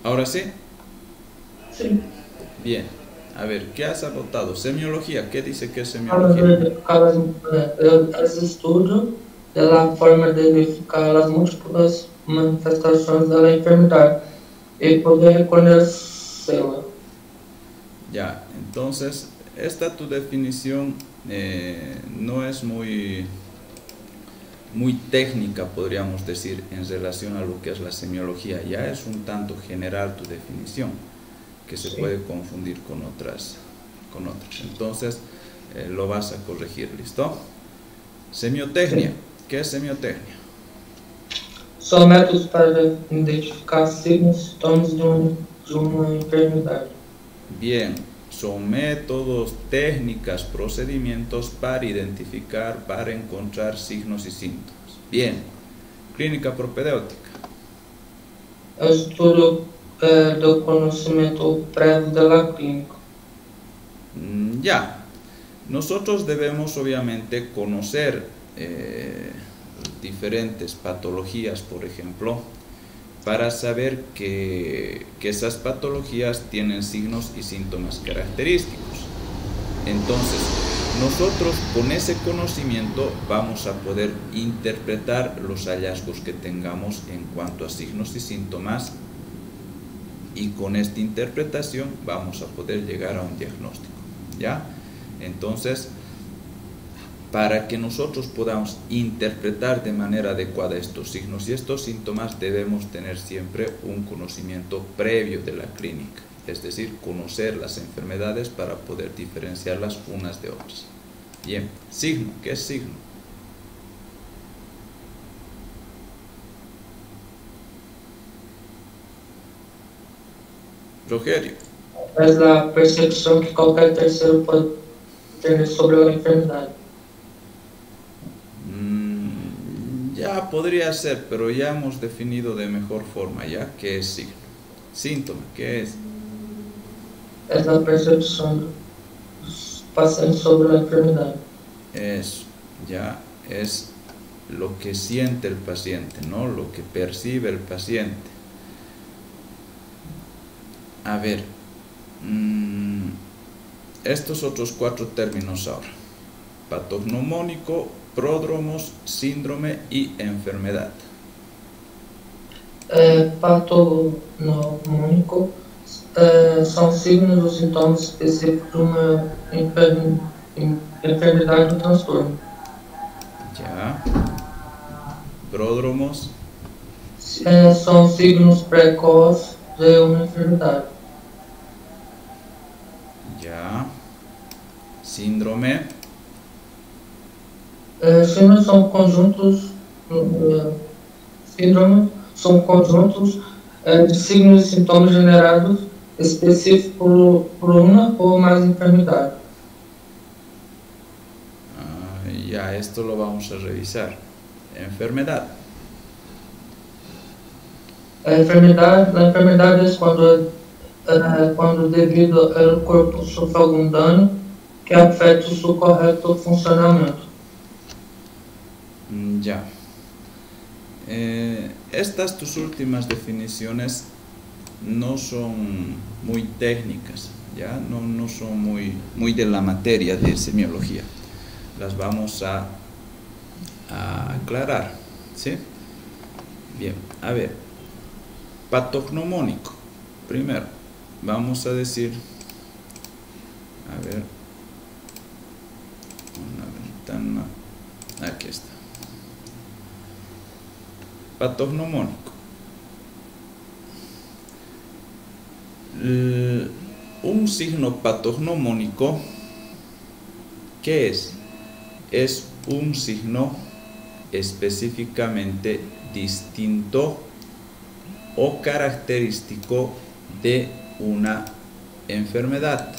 A: ¿Ahora sí?
E: Sí.
A: Bien. A ver, ¿qué has anotado? Semiología, ¿qué dice que es
E: Habla
A: semiología?
E: de estudio de la forma de identificar las múltiples manifestações da enfermidade y poder reconocerla.
A: Ya, entonces, esta tu definición no es muy técnica, podríamos decir, en relación a lo que es la semiología. Ya es un tanto general tu definición, que se puede confundir con otras. Entonces, lo vas a corregir, ¿listo? Semiotecnia. ¿Qué es semiotecnia?
E: São métodos para identificar signos e sintomas de uma enfermidade.
A: Bien, son métodos, técnicas, procedimientos para identificar, para encontrar signos y síntomas. Bien, clínica propedêutica.
E: É o estudo do conhecimento prévio da clínica.
A: Ya, nosotros debemos obviamente conocer diferentes patologías, por ejemplo, para saber que esas patologías tienen signos y síntomas característicos. Entonces, nosotros con ese conocimiento vamos a poder interpretar los hallazgos que tengamos en cuanto a signos y síntomas, y con esta interpretación vamos a poder llegar a un diagnóstico, ¿ya? Entonces, para que nosotros podamos interpretar de manera adecuada estos signos y estos síntomas, debemos tener siempre un conocimiento previo de la clínica, es decir, conocer las enfermedades para poder diferenciarlas unas de otras. Bien, signo, ¿qué es signo? Rogerio.
E: Es la percepción que cualquier tercero puede tener sobre la enfermedad.
A: Ya podría ser, pero ya hemos definido de mejor forma, ¿ya? ¿Qué es signo? Síntoma, ¿qué es?
E: Es la percepción de los pacientes sobre la enfermedad.
A: Eso, ya es lo que siente el paciente, ¿no? Lo que percibe el paciente. A ver, estos otros 4 términos ahora: patognomónico, pródromos, síndrome y enfermedad.
E: Patognomônico são signos ou sintomas específicos de uma enfermidade ou transtorno.
A: Ya. Pródromos.
E: São signos precoces de uma enfermidade.
A: Ya. Síndrome.
E: Síndromes são conjuntos. Síndromes são conjuntos de signos e sintomas generados específicos por uma ou mais enfermidades.
A: Ya, esto lo vamos a revisar. Enfermedad.
E: La enfermedad es cuando debido al cuerpo sufre algún daño que afecta su correcto funcionamiento.
A: Ya. Estas tus últimas definiciones no son muy técnicas, ya no son muy de la materia de semiología. Las vamos a aclarar, ¿sí? Bien, a ver, patognomónico. Primero, vamos a decir, a ver, una ventana, aquí está. Patognomónico. Un signo patognomónico, ¿qué es? Es un signo específicamente distinto o característico de una enfermedad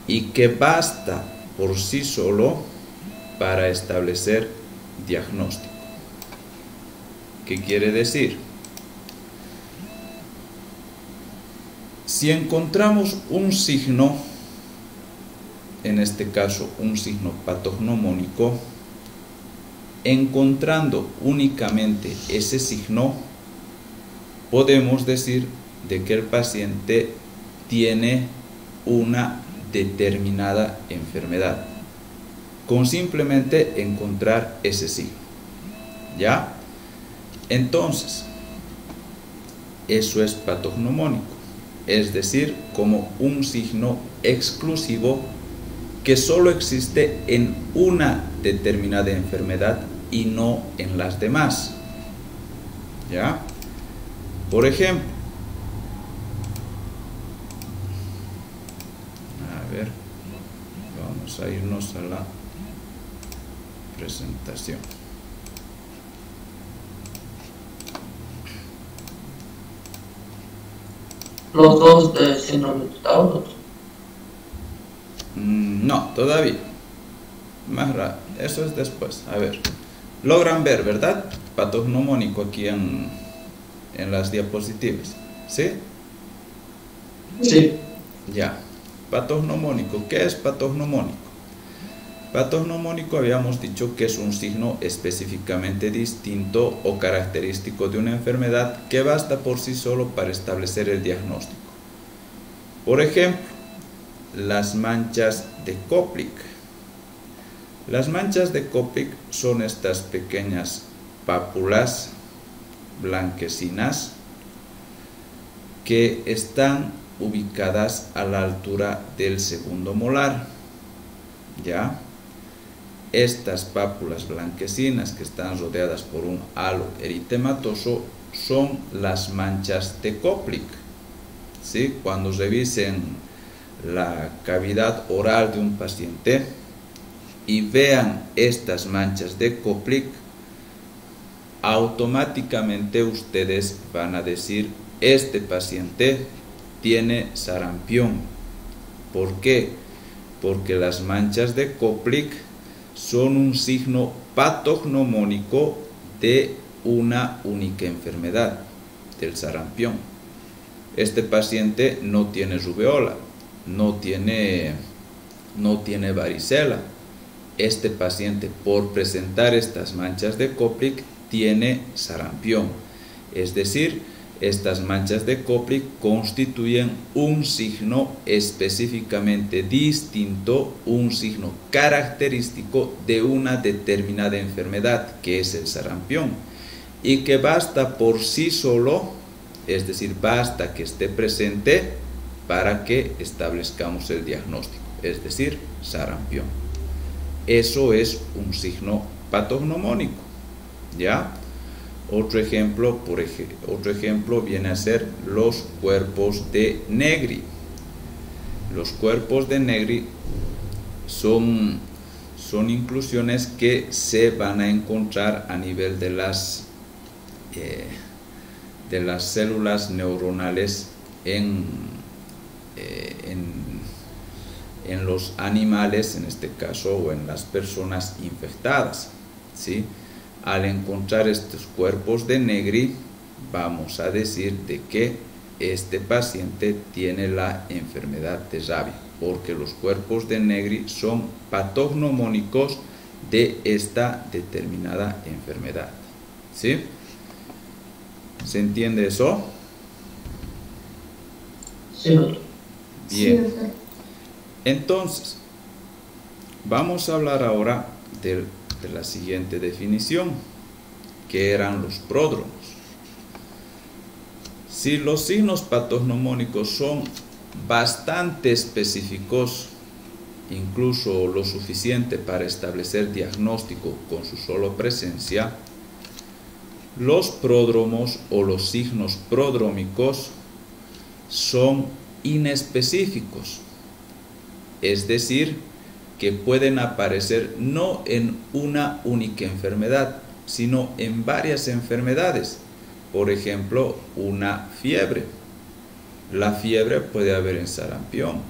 A: y que basta por sí solo para establecer diagnóstico. ¿Qué quiere decir? Si encontramos un signo, en este caso un signo patognomónico, encontrando únicamente ese signo, podemos decir de que el paciente tiene una determinada enfermedad, con simplemente encontrar ese signo. ¿Ya? Entonces, eso es patognomónico, es decir, como un signo exclusivo que solo existe en una determinada enfermedad y no en las demás. ¿Ya? Por ejemplo, a ver, vamos a irnos a la presentación.
E: Los dos de síndrome de Down.
A: No, todavía. Más rápido. Eso es después. A ver. Logran ver, ¿verdad? Patognomónico aquí en las diapositivas. ¿Sí?
E: Sí.
A: Ya. Patognomónico. ¿Qué es patognomónico? Patognomónico habíamos dicho que es un signo específicamente distinto o característico de una enfermedad que basta por sí solo para establecer el diagnóstico. Por ejemplo, las manchas de Koplik. Las manchas de Koplik son estas pequeñas pápulas blanquecinas que están ubicadas a la altura del segundo molar. ¿Ya? Estas pápulas blanquecinas que están rodeadas por un halo eritematoso son las manchas de Koplik. ¿Sí? Cuando revisen la cavidad oral de un paciente y vean estas manchas de Koplik, automáticamente ustedes van a decir: este paciente tiene sarampión. ¿Por qué? Porque las manchas de Koplik son un signo patognomónico de una única enfermedad, del sarampión. Este paciente no tiene rubeola, no tiene varicela. Este paciente, por presentar estas manchas de Koplik, tiene sarampión. Es decir, estas manchas de Koplik constituyen un signo específicamente distinto, un signo característico de una determinada enfermedad, que es el sarampión, y que basta por sí solo, es decir, basta que esté presente para que establezcamos el diagnóstico, es decir, sarampión. Eso es un signo patognomónico, ¿ya? Otro ejemplo viene a ser los cuerpos de Negri. Los cuerpos de Negri son inclusiones que se van a encontrar a nivel de las células neuronales en los animales, en este caso, o en las personas infectadas, ¿sí? Al encontrar estos cuerpos de Negri, vamos a decir de que este paciente tiene la enfermedad de rabia, porque los cuerpos de Negri son patognomónicos de esta determinada enfermedad. ¿Sí? ¿Se entiende eso?
E: Sí, doctor.
A: Bien.
B: Sí, doctor.
A: Entonces, vamos a hablar ahora de la siguiente definición, que eran los pródromos. Si los signos patognomónicos son bastante específicos, incluso lo suficiente para establecer diagnóstico con su solo presencia, los pródromos o los signos prodrómicos son inespecíficos, es decir, que pueden aparecer no en una única enfermedad, sino en varias enfermedades. Por ejemplo, una fiebre. La fiebre puede haber en sarampión,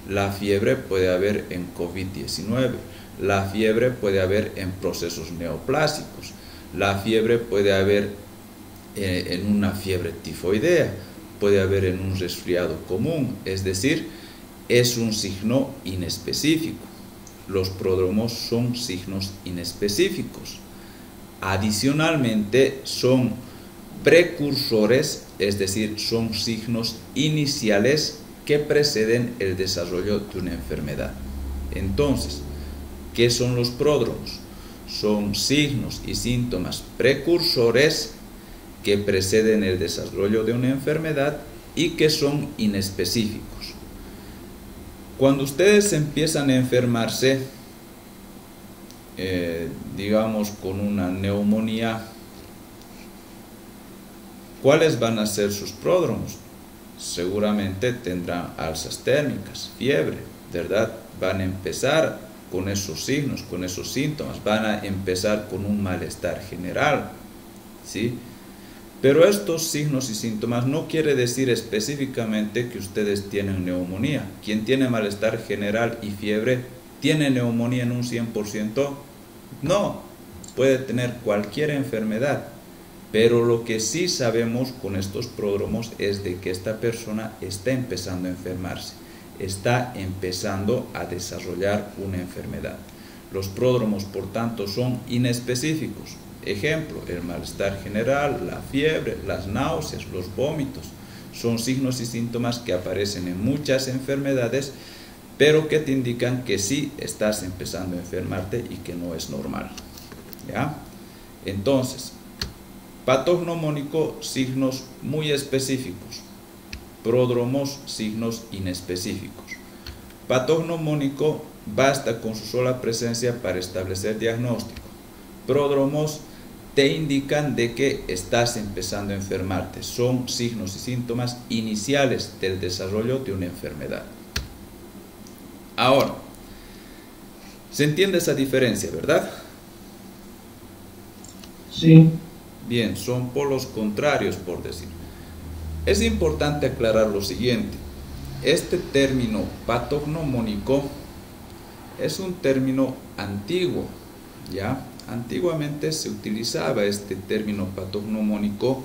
A: la fiebre puede haber en COVID-19, la fiebre puede haber en procesos neoplásicos, la fiebre puede haber en una fiebre tifoidea, puede haber en un resfriado común, es decir, es un signo inespecífico. Los pródromos son signos inespecíficos. Adicionalmente, son precursores, es decir, son signos iniciales que preceden el desarrollo de una enfermedad. Entonces, ¿qué son los pródromos? son signos y síntomas precursores que preceden el desarrollo de una enfermedad y que son inespecíficos. Cuando ustedes empiezan a enfermarse, digamos con una neumonía, ¿cuáles van a ser sus pródromos? Seguramente tendrán alzas térmicas, fiebre, ¿verdad? Van a empezar con esos signos, con esos síntomas, van a empezar con un malestar general, ¿sí? Pero estos signos y síntomas no quiere decir específicamente que ustedes tienen neumonía. Quien tiene malestar general y fiebre, ¿tiene neumonía en un 100%? No, puede tener cualquier enfermedad. Pero lo que sí sabemos con estos pródromos es de que esta persona está empezando a enfermarse, está empezando a desarrollar una enfermedad. Los pródromos, por tanto, son inespecíficos. Ejemplo, el malestar general, la fiebre, las náuseas, los vómitos, son signos y síntomas que aparecen en muchas enfermedades, pero que te indican que sí estás empezando a enfermarte y que no es normal. ¿Ya? Entonces, patognomónico, signos muy específicos. Pródromos, signos inespecíficos. Patognomónico, basta con su sola presencia para establecer diagnóstico. Pródromos te indican de que estás empezando a enfermarte. Son signos y síntomas iniciales del desarrollo de una enfermedad. Ahora, ¿se entiende esa diferencia, verdad?
E: Sí.
A: Bien, son polos contrarios, por decir. Es importante aclarar lo siguiente. Este término patognomónico es un término antiguo, ¿ya? Antiguamente se utilizaba este término patognomónico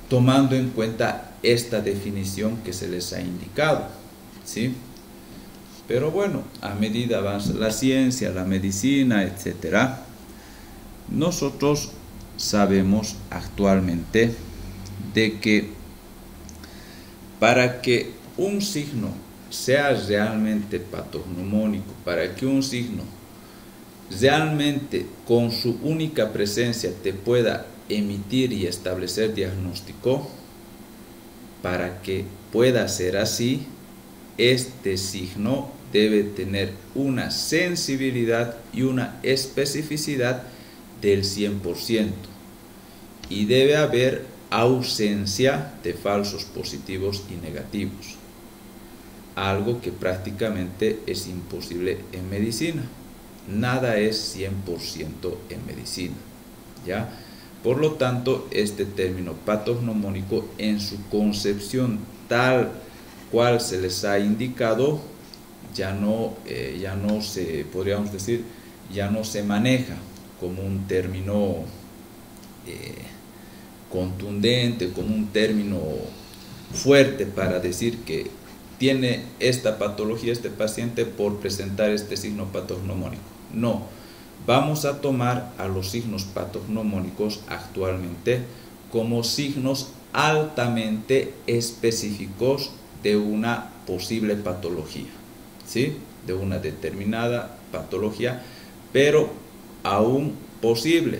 A: tomando en cuenta esta definición que se les ha indicado, ¿sí? Pero bueno, a medida avanza la ciencia, la medicina, etc., nosotros sabemos actualmente de que para que un signo sea realmente patognomónico, para que un signo realmente con su única presencia te pueda emitir y establecer diagnóstico, para que pueda ser así, este signo debe tener una sensibilidad y una especificidad del 100% y debe haber ausencia de falsos positivos y negativos, algo que prácticamente es imposible en medicina. Nada es 100% en medicina, ¿ya? Por lo tanto, este término patognomónico en su concepción tal cual se les ha indicado ya no se, podríamos decir, ya no se maneja como un término contundente, como un término fuerte para decir que tiene esta patología este paciente por presentar este signo patognomónico. No, vamos a tomar a los signos patognomónicos actualmente como signos altamente específicos de una posible patología, ¿sí? De una determinada patología, pero aún posible,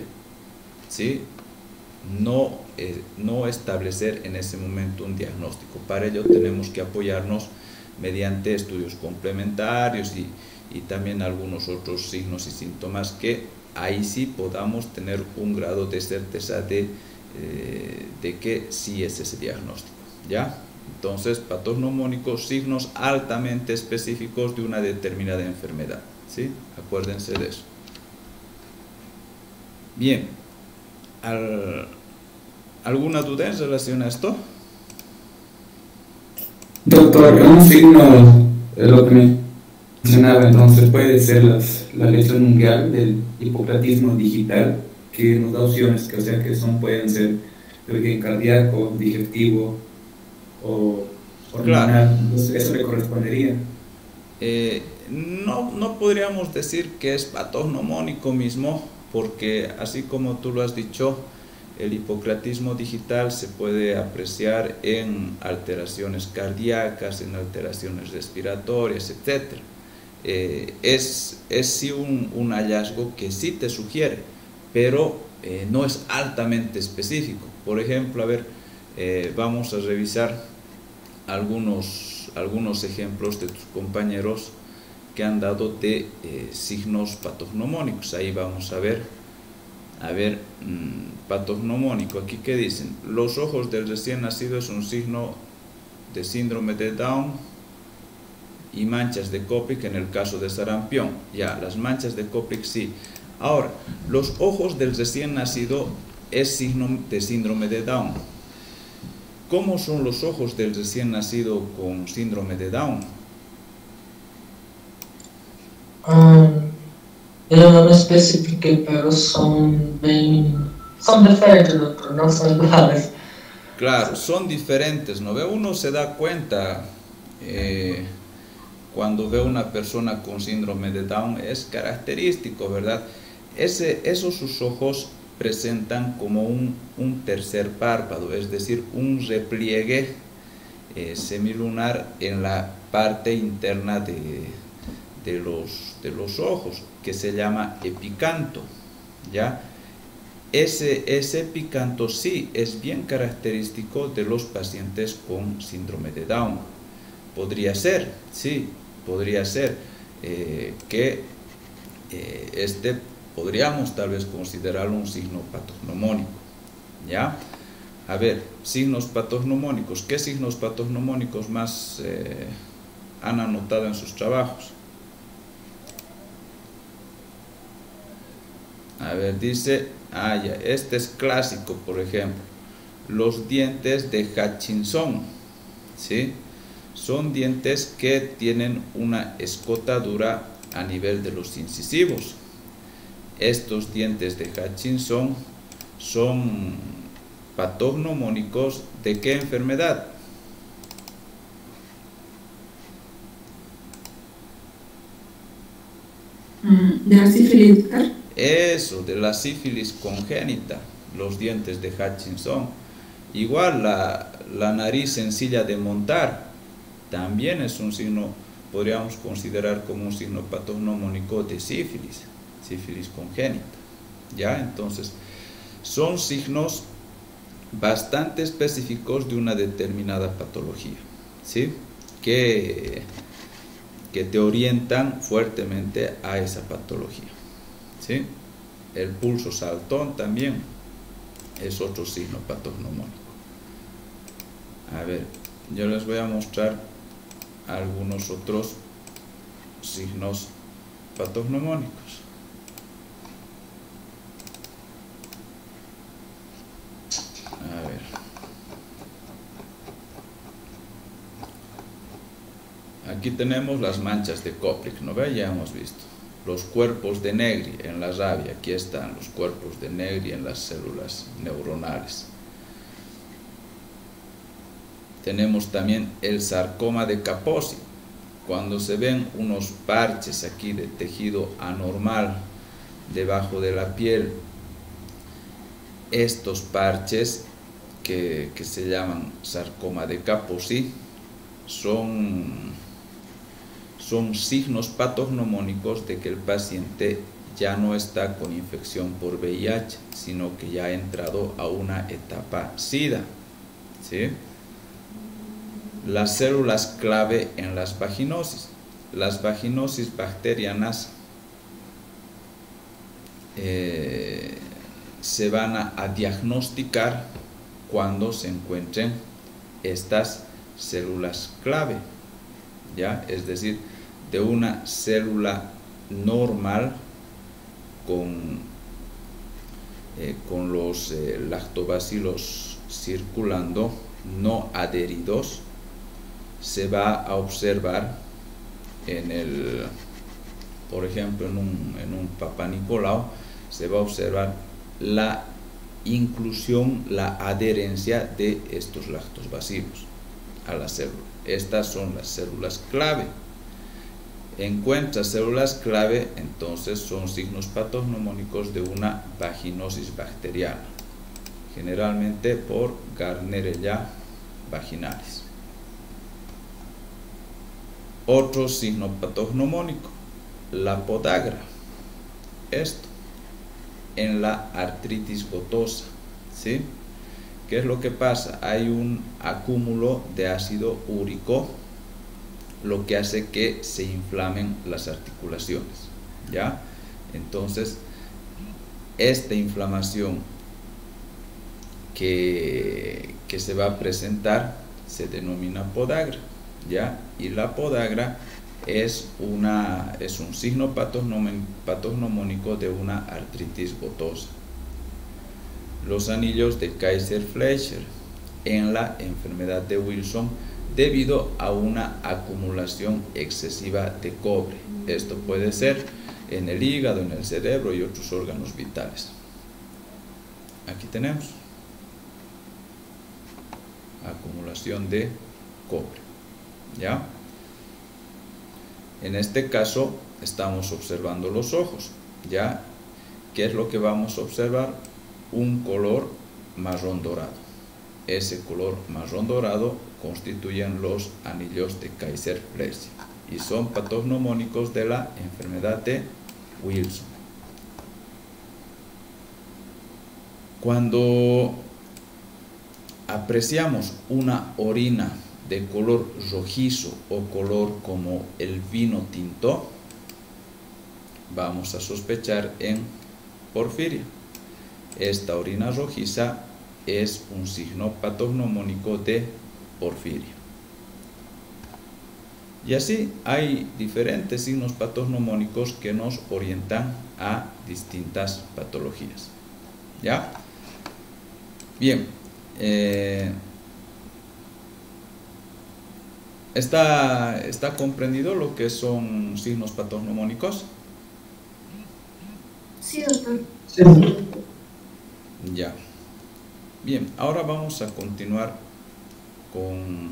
A: ¿sí? No establecer en ese momento un diagnóstico. Para ello tenemos que apoyarnos mediante estudios complementarios y también algunos otros signos y síntomas que ahí sí podamos tener un grado de certeza de que sí es ese diagnóstico, ¿ya? Entonces, patognomónicos, signos altamente específicos de una determinada enfermedad, ¿sí? Acuérdense de eso. Bien, ¿alguna duda en relación a esto?
F: Doctor, un signo, lo que me mencionaba, entonces puede ser la letra mundial del hipocratismo digital, que nos da opciones, o sea que pueden ser de origen cardíaco, digestivo o hormonal.
A: Claro.
F: Entonces eso le correspondería.
A: No podríamos decir que es patognomónico mismo, porque así como tú lo has dicho, el hipocratismo digital se puede apreciar en alteraciones cardíacas, en alteraciones respiratorias, etc. es sí un hallazgo que sí te sugiere, pero no es altamente específico. Por ejemplo, a ver, vamos a revisar algunos ejemplos de tus compañeros que han dado de signos patognomónicos. Ahí vamos a ver, patognomónico. Aquí, ¿qué dicen? Los ojos del recién nacido es un signo de síndrome de Down y manchas de Koplik en el caso de sarampión. Ya, las manchas de Koplik sí. Ahora, los ojos del recién nacido es signo de síndrome de Down. ¿Cómo son los ojos del recién nacido con síndrome de Down?
E: Eu não me especifiquei, pero son diferentes, doutor, no son iguales.
A: Claro, son diferentes, ¿no ve? Uno se da cuenta cuando ve una persona con síndrome de Down, es característico, ¿verdad? Esos sus ojos presentan como un tercer párpado, es decir, un repliegue semilunar en la parte interna de los ojos, que se llama epicanto, ¿ya? Ese epicanto sí es bien característico de los pacientes con síndrome de Down. Podría ser, sí, podría ser que podríamos tal vez considerarlo un signo patognomónico, ¿ya? A ver, signos patognomónicos. ¿Qué signos patognomónicos más han anotado en sus trabajos? A ver, dice, ya, este es clásico, por ejemplo, los dientes de Hutchinson, ¿sí? Son dientes que tienen una escotadura a nivel de los incisivos. Estos dientes de Hutchinson son patognomónicos ¿de qué enfermedad?
B: ¿De la sífilis, doctor?
A: Eso, de la sífilis congénita, los dientes de Hutchinson. Igual la nariz sencilla de montar también es un signo, podríamos considerar como un signo patognomónico de sífilis congénita, ¿ya? Entonces, son signos bastante específicos de una determinada patología, ¿sí? Que te orientan fuertemente a esa patología, ¿sí? El pulso saltón también es otro signo patognomónico. A ver, yo les voy a mostrar algunos otros signos patognomónicos. A ver. Aquí tenemos las manchas de Koplik, ¿no ve? Ya hemos visto. Los cuerpos de Negri en la rabia, aquí están los cuerpos de Negri en las células neuronales. Tenemos también el sarcoma de Kaposi, cuando se ven unos parches aquí de tejido anormal debajo de la piel. Estos parches que se llaman sarcoma de Kaposi son signos patognomónicos de que el paciente ya no está con infección por VIH, sino que ya ha entrado a una etapa SIDA, ¿sí? Las células clave en las vaginosis. Las vaginosis bacterianas se van a diagnosticar cuando se encuentren estas células clave, ¿ya? Es decir, de una célula normal con los lactobacilos circulando, no adheridos, se va a observar por ejemplo, en un Papa Nicolau, se va a observar la inclusión, la adherencia de estos lactobacilos a la célula. Estas son las células clave. Encuentra células clave, entonces son signos patognomónicos de una vaginosis bacteriana, generalmente por Gardnerella vaginalis. Otro signo patognomónico, la podagra. Esto, en la artritis gotosa, ¿sí? ¿Qué es lo que pasa? Hay un acúmulo de ácido úrico, lo que hace que se inflamen las articulaciones, ¿ya? Entonces, esta inflamación que se va a presentar se denomina podagra, ¿ya? Y la podagra es un signo patognomónico de una artritis gotosa. Los anillos de Kaiser-Fleischer en la enfermedad de Wilson debido a una acumulación excesiva de cobre. Esto puede ser en el hígado, en el cerebro y otros órganos vitales. Aquí tenemos acumulación de cobre, ¿ya? En este caso estamos observando los ojos, ¿ya? ¿Qué es lo que vamos a observar? Un color marrón dorado. Ese color marrón dorado constituyen los anillos de Kaiser-Fleischer y son patognomónicos de la enfermedad de Wilson. Cuando apreciamos una orina de color rojizo o color como el vino tinto, vamos a sospechar en porfiria. Esta orina rojiza es un signo patognomónico de porfiria. Y así hay diferentes signos patognomónicos que nos orientan a distintas patologías, ¿ya? Bien, ¿está comprendido lo que son signos patognomónicos?
B: Sí, doctor.
E: Sí.
A: Ya. Bien, ahora vamos a continuar con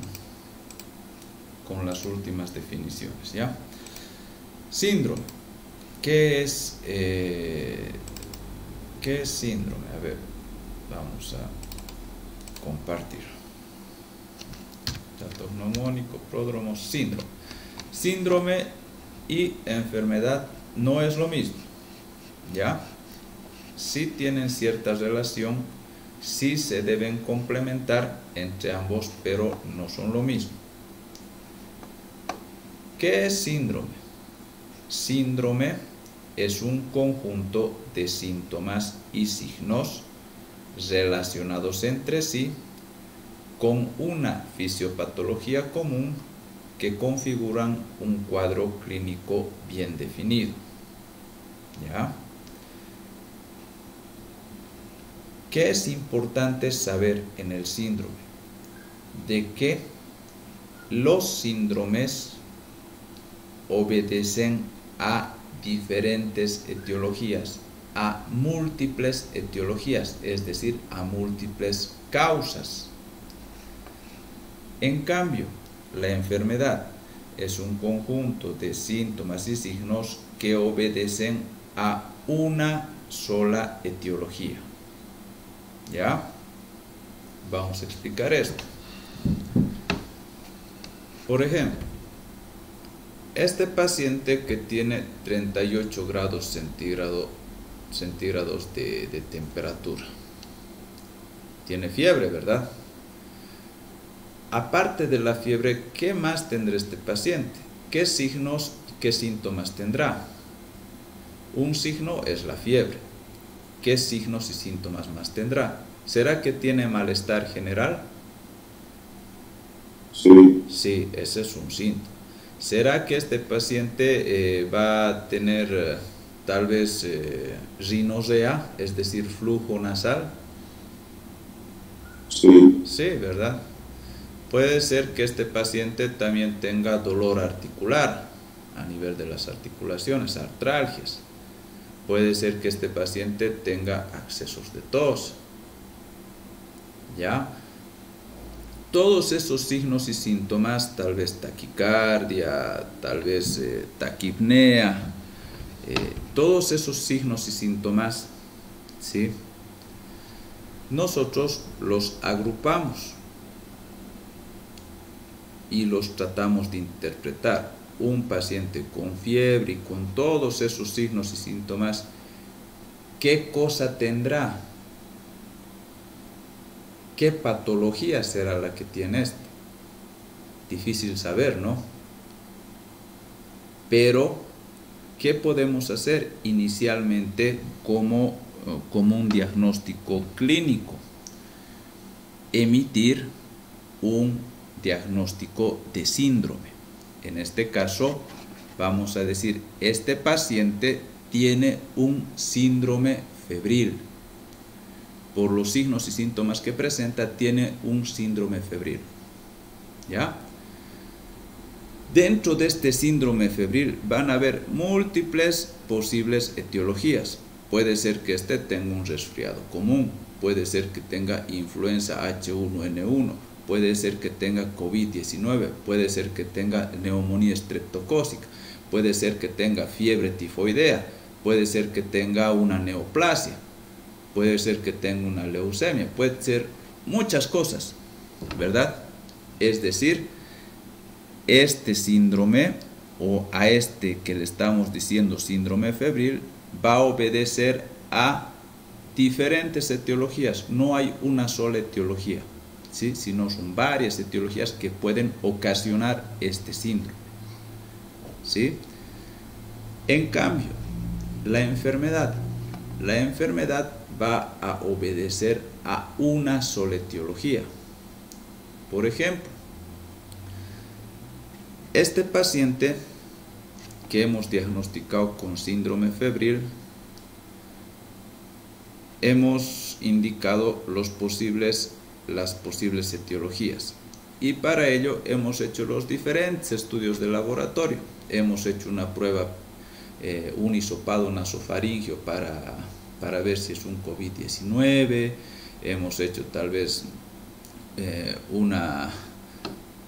A: las últimas definiciones, ¿ya? Síndrome. ¿Qué es síndrome? A ver, vamos a compartir. Patognomónico, pródromo, síndrome. Síndrome y enfermedad no es lo mismo, ¿ya? Sí tienen cierta relación, sí se deben complementar entre ambos, pero no son lo mismo. ¿Qué es síndrome? Síndrome es un conjunto de síntomas y signos relacionados entre sí con una fisiopatología común que configuran un cuadro clínico bien definido, ¿ya? ¿Qué es importante saber en el síndrome? De que los síndromes obedecen a diferentes etiologías, a múltiples etiologías, es decir, a múltiples causas. En cambio, la enfermedad es un conjunto de síntomas y signos que obedecen a una sola etiología. ¿Ya? Vamos a explicar esto. Por ejemplo, este paciente que tiene 38 grados centígrados de temperatura, tiene fiebre, ¿verdad? Aparte de la fiebre, ¿qué más tendrá este paciente? ¿Qué signos, qué síntomas tendrá? Un signo es la fiebre. ¿Qué signos y síntomas más tendrá? ¿Será que tiene malestar general?
C: Sí.
A: Sí, ese es un síntoma. ¿Será que este paciente va a tener tal vez rinorrea, es decir, flujo nasal?
C: Sí.
A: Sí, ¿verdad? Puede ser que este paciente también tenga dolor articular a nivel de las articulaciones, artralgias. Puede ser que este paciente tenga accesos de tos, ¿ya? Todos esos signos y síntomas, tal vez taquicardia, tal vez taquipnea, todos esos signos y síntomas, ¿sí? Nosotros los agrupamos y los tratamos de interpretar. un paciente con fiebre y con todos esos signos y síntomas, ¿qué cosa tendrá? ¿Qué patología será la que tiene este? Difícil saber, ¿no? Pero, ¿qué podemos hacer inicialmente como un diagnóstico clínico? Emitir un diagnóstico de síndrome. En este caso, vamos a decir, este paciente tiene un síndrome febril. Por los signos y síntomas que presenta, tiene un síndrome febril. ¿Ya? Dentro de este síndrome febril van a haber múltiples posibles etiologías. Puede ser que este tenga un resfriado común, puede ser que tenga influenza H1N1, puede ser que tenga COVID-19, puede ser que tenga neumonía estreptocócica, puede ser que tenga fiebre tifoidea, puede ser que tenga una neoplasia, puede ser que tenga una leucemia, puede ser muchas cosas, ¿verdad? Es decir, este síndrome, o a este que le estamos diciendo síndrome febril, va a obedecer a diferentes etiologías. No hay una sola etiología, ¿sí? Sino son varias etiologías que pueden ocasionar este síndrome, ¿sí? En cambio, la enfermedad va a obedecer a una sola etiología. Por ejemplo, este paciente que hemos diagnosticado con síndrome febril, hemos indicado las posibles etiologías, y para ello hemos hecho los diferentes estudios de laboratorio. Hemos hecho una prueba, un hisopado nasofaringio para ver si es un COVID-19, hemos hecho tal vez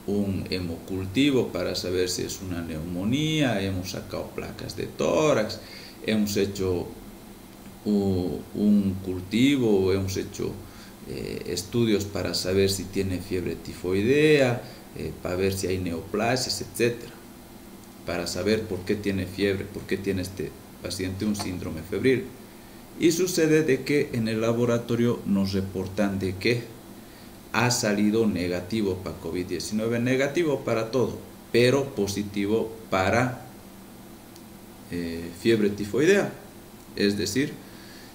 A: un hemocultivo para saber si es una neumonía, hemos sacado placas de tórax, hemos hecho un cultivo, hemos hecho estudios para saber si tiene fiebre tifoidea, para ver si hay neoplasias, etc. Para saber por qué tiene fiebre, por qué tiene este paciente un síndrome febril. Y sucede de que en el laboratorio nos reportan de que ha salido negativo para COVID-19, negativo para todo, pero positivo para fiebre tifoidea. Es decir,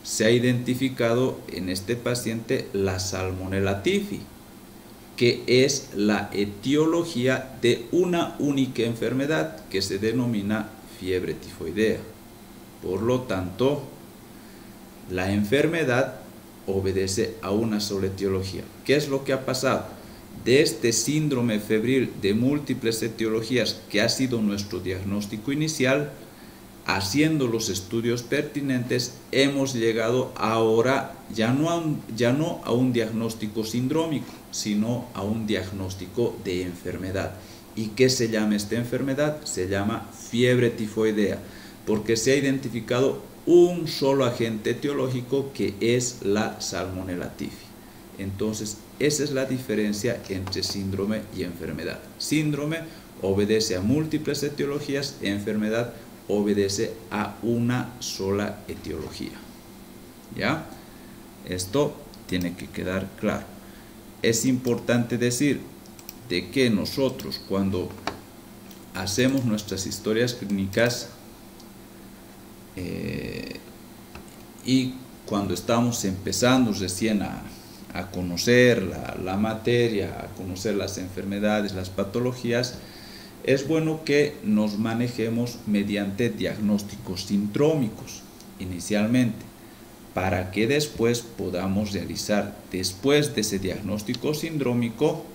A: se ha identificado en este paciente la Salmonella typhi, que es la etiología de una única enfermedad que se denomina fiebre tifoidea. Por lo tanto, la enfermedad obedece a una sola etiología. ¿Qué es lo que ha pasado? De este síndrome febril de múltiples etiologías, que ha sido nuestro diagnóstico inicial, haciendo los estudios pertinentes, hemos llegado ahora ya no a un diagnóstico sindrómico, sino a un diagnóstico de enfermedad. ¿Y qué se llama esta enfermedad? Se llama fiebre tifoidea, porque se ha identificado un solo agente etiológico, que es la Salmonella typhi. Entonces, esa es la diferencia entre síndrome y enfermedad. Síndrome obedece a múltiples etiologías, enfermedad obedece a una sola etiología. ¿Ya? Esto tiene que quedar claro. Es importante decir de que nosotros, cuando hacemos nuestras historias clínicas, y cuando estamos empezando recién a conocer la materia, a conocer las enfermedades, las patologías, es bueno que nos manejemos mediante diagnósticos sindrómicos inicialmente, para que después podamos realizar, después de ese diagnóstico sindrómico,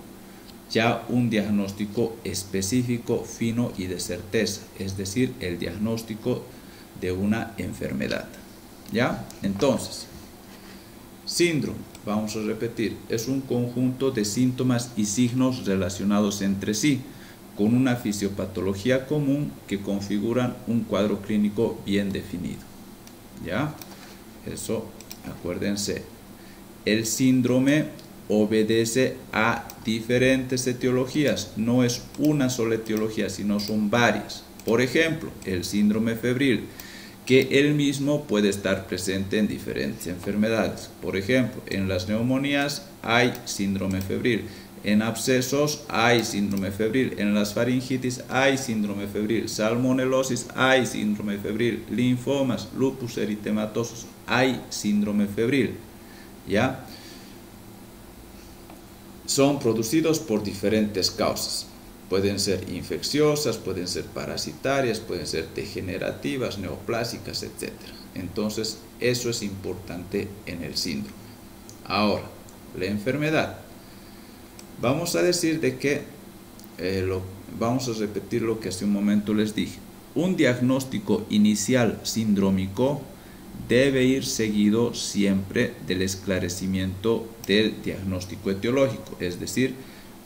A: ya un diagnóstico específico, fino y de certeza, es decir, el diagnóstico de una enfermedad. ¿Ya? Entonces, síndrome, vamos a repetir, es un conjunto de síntomas y signos relacionados entre sí, con una fisiopatología común que configuran un cuadro clínico bien definido. ¿Ya? Eso, acuérdense, el síndrome obedece a diferentes etiologías, no es una sola etiología, sino son varias. Por ejemplo, el síndrome febril, que él mismo puede estar presente en diferentes enfermedades. Por ejemplo, en las neumonías hay síndrome febril, en abscesos hay síndrome febril, en las faringitis hay síndrome febril, salmonelosis hay síndrome febril, linfomas, lupus eritematosos hay síndrome febril, ¿ya? Son producidos por diferentes causas. Pueden ser infecciosas, pueden ser parasitarias, pueden ser degenerativas, neoplásicas, etc. Entonces, eso es importante en el síndrome. Ahora, la enfermedad. Vamos a decir de que, vamos a repetir lo que hace un momento les dije. Un diagnóstico inicial sindrómico debe ir seguido siempre del esclarecimiento del diagnóstico etiológico, es decir,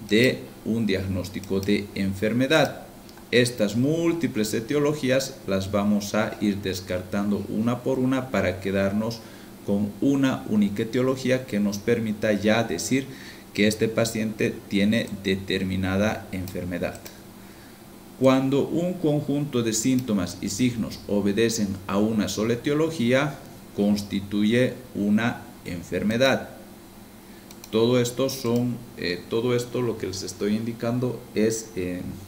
A: de un diagnóstico de enfermedad. Estas múltiples etiologías las vamos a ir descartando una por una para quedarnos con una única etiología que nos permita ya decir que este paciente tiene determinada enfermedad. Cuando un conjunto de síntomas y signos obedecen a una sola etiología, constituye una enfermedad. Todo esto lo que les estoy indicando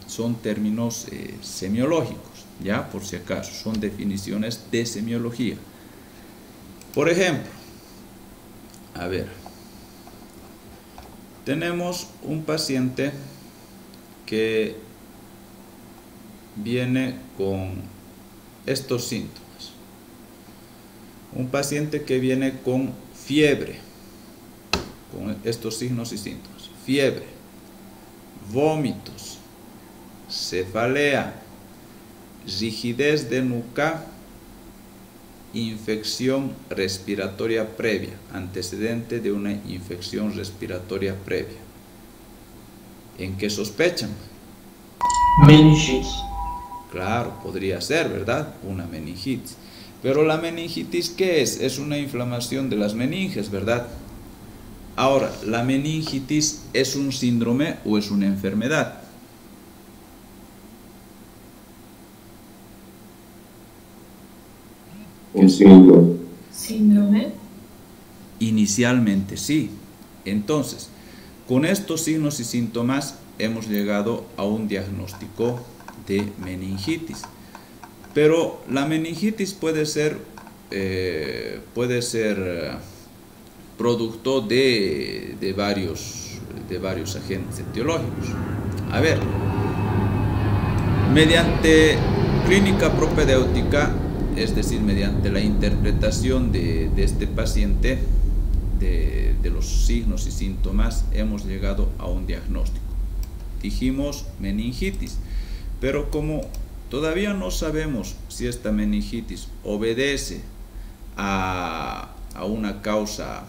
A: son términos semiológicos, ya por si acaso, son definiciones de semiología. Por ejemplo, a ver, tenemos un paciente que viene con estos síntomas. Un paciente que viene con fiebre, con estos signos y síntomas. Fiebre, vómitos, cefalea, rigidez de nuca, infección respiratoria previa, antecedente de una infección respiratoria previa. ¿En qué sospechan?
E: Meningitis.
A: Claro, podría ser, ¿verdad? Una meningitis. Pero la meningitis, ¿qué es? Es una inflamación de las meninges, ¿verdad? Ahora, ¿la meningitis es un síndrome o es una enfermedad?
C: Un síndrome.
B: Síndrome.
A: Inicialmente sí. Entonces, con estos signos y síntomas hemos llegado a un diagnóstico de meningitis. Pero la meningitis puede ser producto de varios agentes etiológicos. A ver, mediante clínica propedéutica, es decir, mediante la interpretación de este paciente, de los signos y síntomas, hemos llegado a un diagnóstico. Dijimos meningitis, pero como todavía no sabemos si esta meningitis obedece a una causa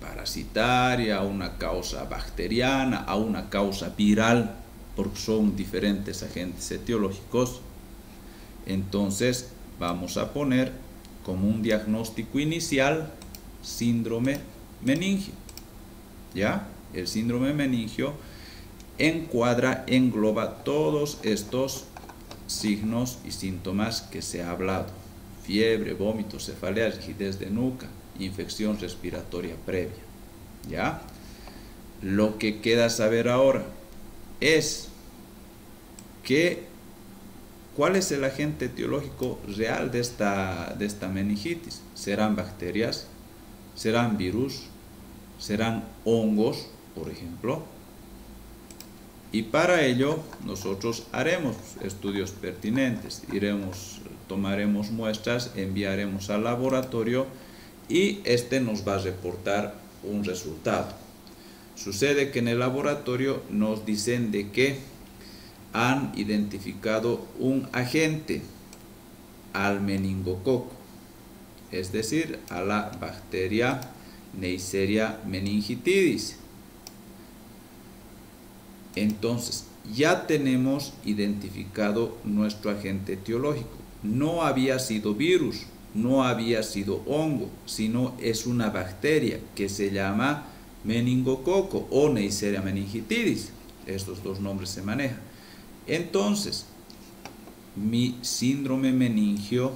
A: parasitaria, a una causa bacteriana, a una causa viral, porque son diferentes agentes etiológicos, entonces vamos a poner como un diagnóstico inicial síndrome meningio. ¿Ya? El síndrome meningio engloba todos estos signos y síntomas que se ha hablado: fiebre, vómito, cefalea, rigidez de nuca, infección respiratoria previa. ¿Ya? Lo que queda saber ahora es ¿cuál es el agente etiológico real de esta meningitis? ¿Serán bacterias? ¿Serán virus? ¿Serán hongos, por ejemplo? Y para ello nosotros haremos estudios pertinentes, tomaremos muestras, enviaremos al laboratorio y este nos va a reportar un resultado. Sucede que en el laboratorio nos dicen de que han identificado un agente al meningococo, es decir, a la bacteria Neisseria meningitidis. Entonces, ya tenemos identificado nuestro agente etiológico. No había sido virus, no había sido hongo, sino es una bacteria que se llama meningococo o Neisseria meningitidis. Estos dos nombres se manejan. Entonces, mi síndrome meningio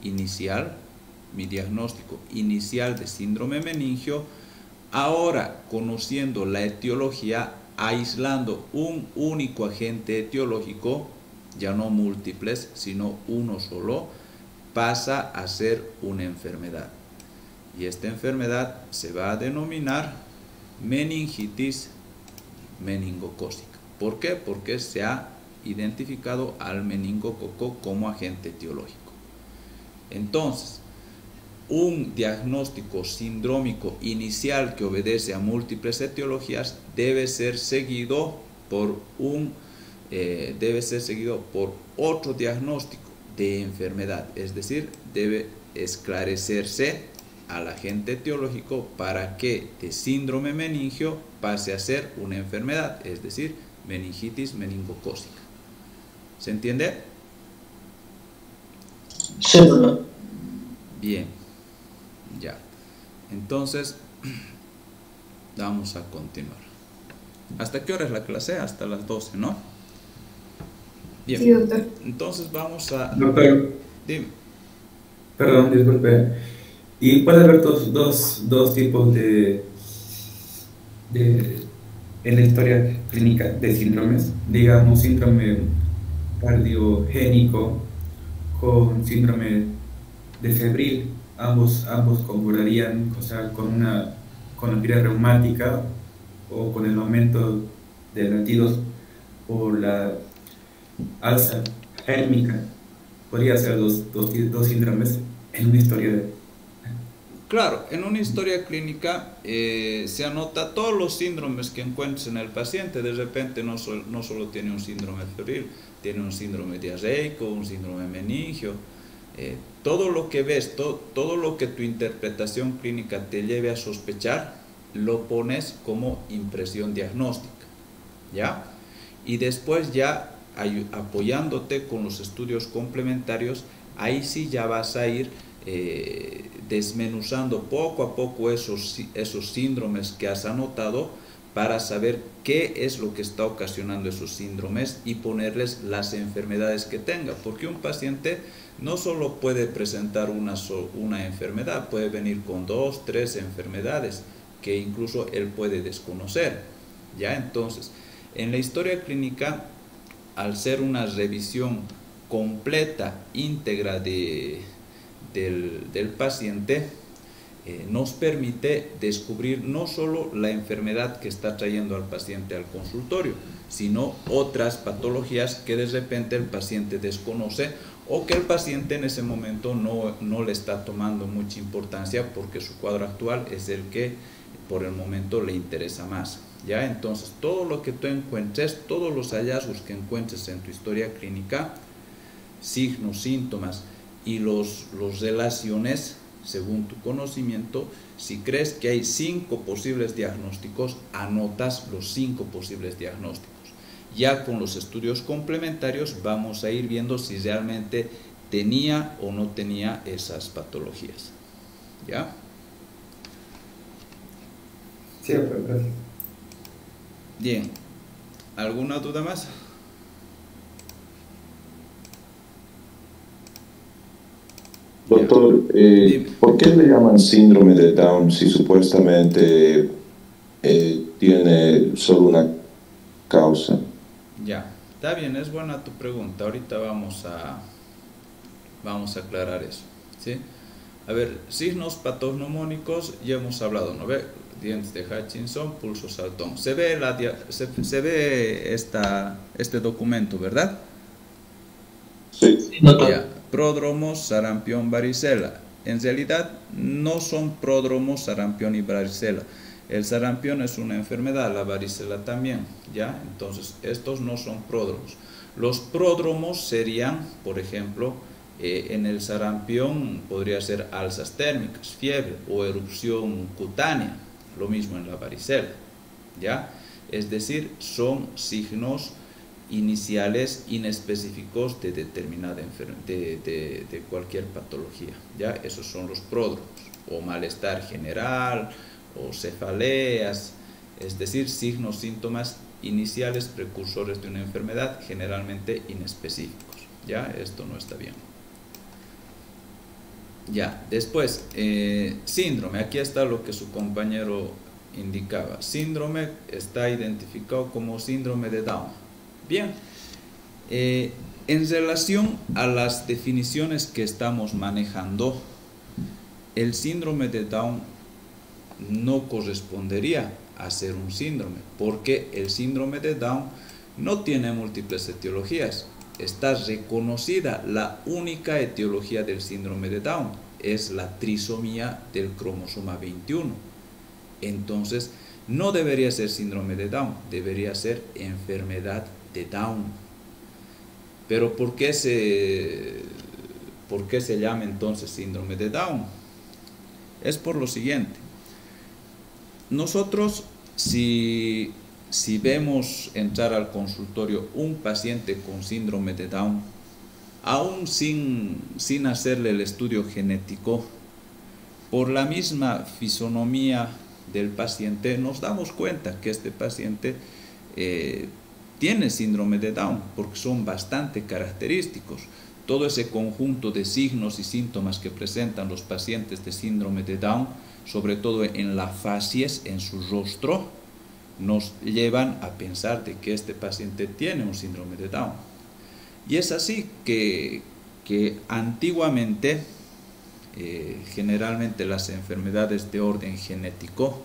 A: inicial, mi diagnóstico inicial de síndrome meningio, ahora conociendo la etiología, aislando un único agente etiológico, ya no múltiples, sino uno solo, pasa a ser una enfermedad. Y esta enfermedad se va a denominar meningitis meningocócica. ¿Por qué? Porque se ha identificado al meningococo como agente etiológico. Entonces, un diagnóstico sindrómico inicial que obedece a múltiples etiologías debe ser seguido por otro diagnóstico de enfermedad, es decir, debe esclarecerse al agente etiológico para que de síndrome meningio pase a ser una enfermedad, es decir, meningitis meningocócica. ¿Se entiende?
E: Sí, ¿verdad?
A: Bien, ya. Entonces, vamos a continuar. ¿Hasta qué hora es la clase? Hasta las 12, ¿no? Bien.
B: Sí, doctor.
A: Entonces vamos a...
F: Doctor,
A: Dime.
F: perdón, disculpe. Y puede haber dos tipos en la historia clínica de síndromes, digamos síndrome cardiogénico con síndrome de febril, ambos concurrirían, o sea, con la arteria reumática o con el aumento de latidos por la alza térmica. Podría ser dos síndromes en una historia.
A: Claro, en una historia clínica se anota todos los síndromes que encuentres en el paciente. De repente no solo tiene un síndrome febril, tiene un síndrome diarreico, un síndrome meningio. Todo lo que ves, todo lo que tu interpretación clínica te lleve a sospechar, lo pones como impresión diagnóstica, ¿ya? Y después ya apoyándote con los estudios complementarios, ahí sí ya vas a ir desmenuzando poco a poco esos síndromes que has anotado para saber qué es lo que está ocasionando esos síndromes y ponerles las enfermedades que tenga, porque un paciente no solo puede presentar una enfermedad, puede venir con 2, 3 enfermedades que incluso él puede desconocer, ¿ya? Entonces, en la historia clínica, al ser una revisión completa, íntegra del paciente, nos permite descubrir no solo la enfermedad que está trayendo al paciente al consultorio, sino otras patologías que de repente el paciente desconoce o que el paciente en ese momento no le está tomando mucha importancia porque su cuadro actual es el que por el momento le interesa más, ¿ya? Entonces, todo lo que tú encuentres, todos los hallazgos que encuentres en tu historia clínica, signos, síntomas y los relaciones según tu conocimiento. Si crees que hay 5 posibles diagnósticos, anotas los 5 posibles diagnósticos. Ya con los estudios complementarios vamos a ir viendo si realmente tenía o no tenía esas patologías. ¿Ya?
F: Sí, gracias.
A: Bien. ¿Alguna duda más?
C: Doctor, ¿por qué le llaman síndrome de Down si supuestamente tiene solo una causa?
A: Ya, está bien, es buena tu pregunta. Ahorita vamos a aclarar eso, ¿sí? A ver, signos patognomónicos ya hemos hablado, ¿no ve? Dientes de Hutchinson, pulso saltón. Se ve este documento, ¿verdad?
C: Sí.
A: Ya. Pródromos, sarampión, varicela. En realidad no son pródromos, sarampión y varicela. El sarampión es una enfermedad, la varicela también, ¿ya? Entonces, estos no son pródromos. Los pródromos serían, por ejemplo, en el sarampión podría ser alzas térmicas, fiebre o erupción cutánea, lo mismo en la varicela, ¿ya? Es decir, son signos iniciales inespecíficos de determinada enfermedad, de cualquier patología, ¿ya? Esos son los pródromos, o malestar general, o cefaleas, es decir, signos, síntomas iniciales precursores de una enfermedad, generalmente inespecíficos. Ya, esto no está bien. Ya, después, síndrome. Aquí está lo que su compañero indicaba. Síndrome está identificado como síndrome de Down. Bien, en relación a las definiciones que estamos manejando, el síndrome de Down no correspondería a ser un síndrome, porque el síndrome de Down no tiene múltiples etiologías. Está reconocida la única etiología del síndrome de Down, es la trisomía del cromosoma 21. Entonces, no debería ser síndrome de Down, debería ser enfermedad de Down. Pero ¿por qué se llama entonces síndrome de Down? Es por lo siguiente. Nosotros, si vemos entrar al consultorio un paciente con síndrome de Down, aún sin hacerle el estudio genético, por la misma fisonomía del paciente, nos damos cuenta que este paciente tiene síndrome de Down, porque son bastante característicos. Todo ese conjunto de signos y síntomas que presentan los pacientes de síndrome de Down, sobre todo en la facies, en su rostro, nos llevan a pensar de que este paciente tiene un síndrome de Down. Y es así que antiguamente, generalmente las enfermedades de orden genético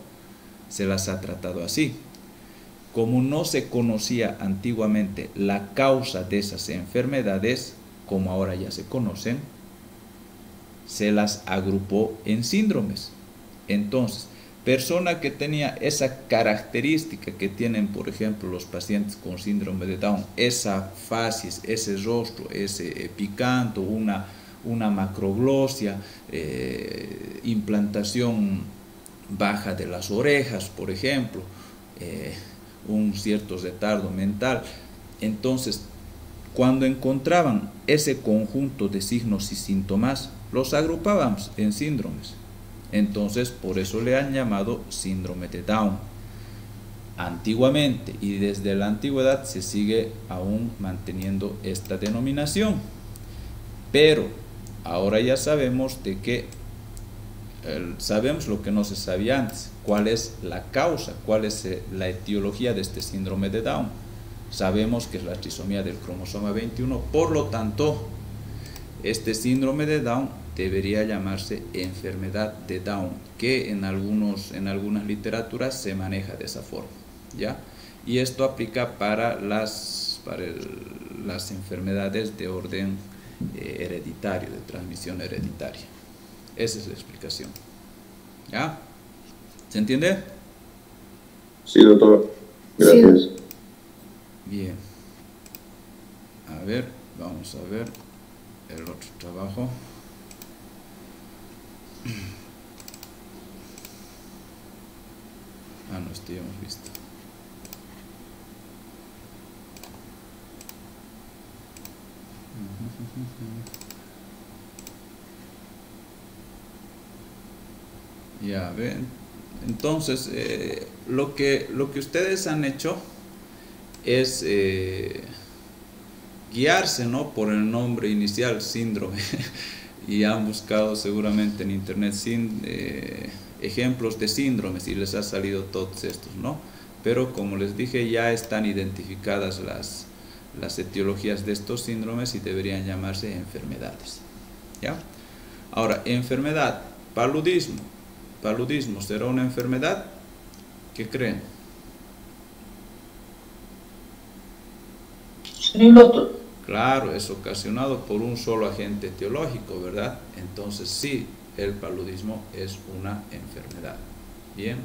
A: se las ha tratado así. Como no se conocía antiguamente la causa de esas enfermedades, como ahora ya se conocen, se las agrupó en síndromes. Entonces, persona que tenía esa característica que tienen, por ejemplo, los pacientes con síndrome de Down, esa facies, ese rostro, ese picanto, una macroglosia, implantación baja de las orejas, por ejemplo, un cierto retardo mental. Entonces, cuando encontraban ese conjunto de signos y síntomas, los agrupábamos en síndromes. Entonces, por eso le han llamado síndrome de Down. Antiguamente y desde la antigüedad se sigue aún manteniendo esta denominación. Pero ahora ya sabemos de que sabemos lo que no se sabía antes, cuál es la causa, cuál es la etiología de este síndrome de Down. Sabemos que es la trisomía del cromosoma 21, por lo tanto, este síndrome de Down debería llamarse enfermedad de Down, que en algunas literaturas se maneja de esa forma, ¿ya? Y esto aplica para las enfermedades de orden hereditario, de transmisión hereditaria. Esa es la explicación, ¿ya? ¿Se entiende?
C: Sí, doctor. Gracias.
B: Sí.
A: Bien. A ver, vamos a ver el otro trabajo. Ah, no, esto ya hemos visto. Ya ven. Entonces, lo que ustedes han hecho es guiarse, ¿no?, por el nombre inicial, síndrome. Y han buscado seguramente en internet ejemplos de síndromes y les ha salido todos estos, ¿no? Pero como les dije, ya están identificadas las etiologías de estos síndromes y deberían llamarse enfermedades, ¿ya? Ahora, enfermedad, paludismo. ¿Paludismo será una enfermedad? ¿Qué creen?
E: Sí, doctor.
A: Claro, es ocasionado por un solo agente etiológico, ¿verdad? Entonces sí, el paludismo es una enfermedad. Bien.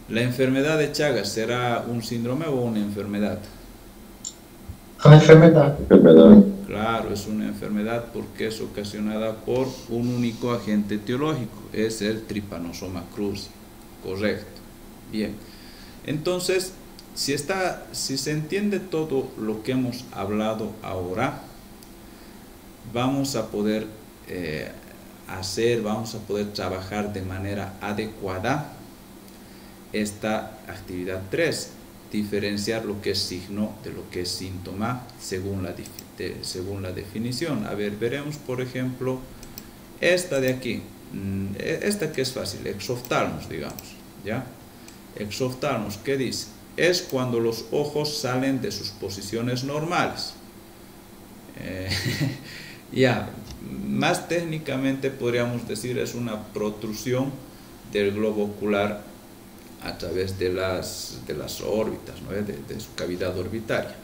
A: ¿La enfermedad de Chagas será un síndrome o una enfermedad?
E: Una enfermedad.
C: Enfermedad.
A: Claro, es una enfermedad porque es ocasionada por un único agente etiológico, es el Trypanosoma cruzi. Correcto. Bien. Entonces, si se entiende todo lo que hemos hablado ahora, vamos a poder vamos a poder trabajar de manera adecuada esta actividad 3, diferenciar lo que es signo de lo que es síntoma según la definición. A ver, veremos por ejemplo esta de aquí, esta que es fácil, exoftalmos, digamos, ¿ya? Exoftalmos, ¿qué dice? Es cuando los ojos salen de sus posiciones normales. Ya, más técnicamente podríamos decir es una protrusión del globo ocular a través de las órbitas, ¿no? de su cavidad orbitaria,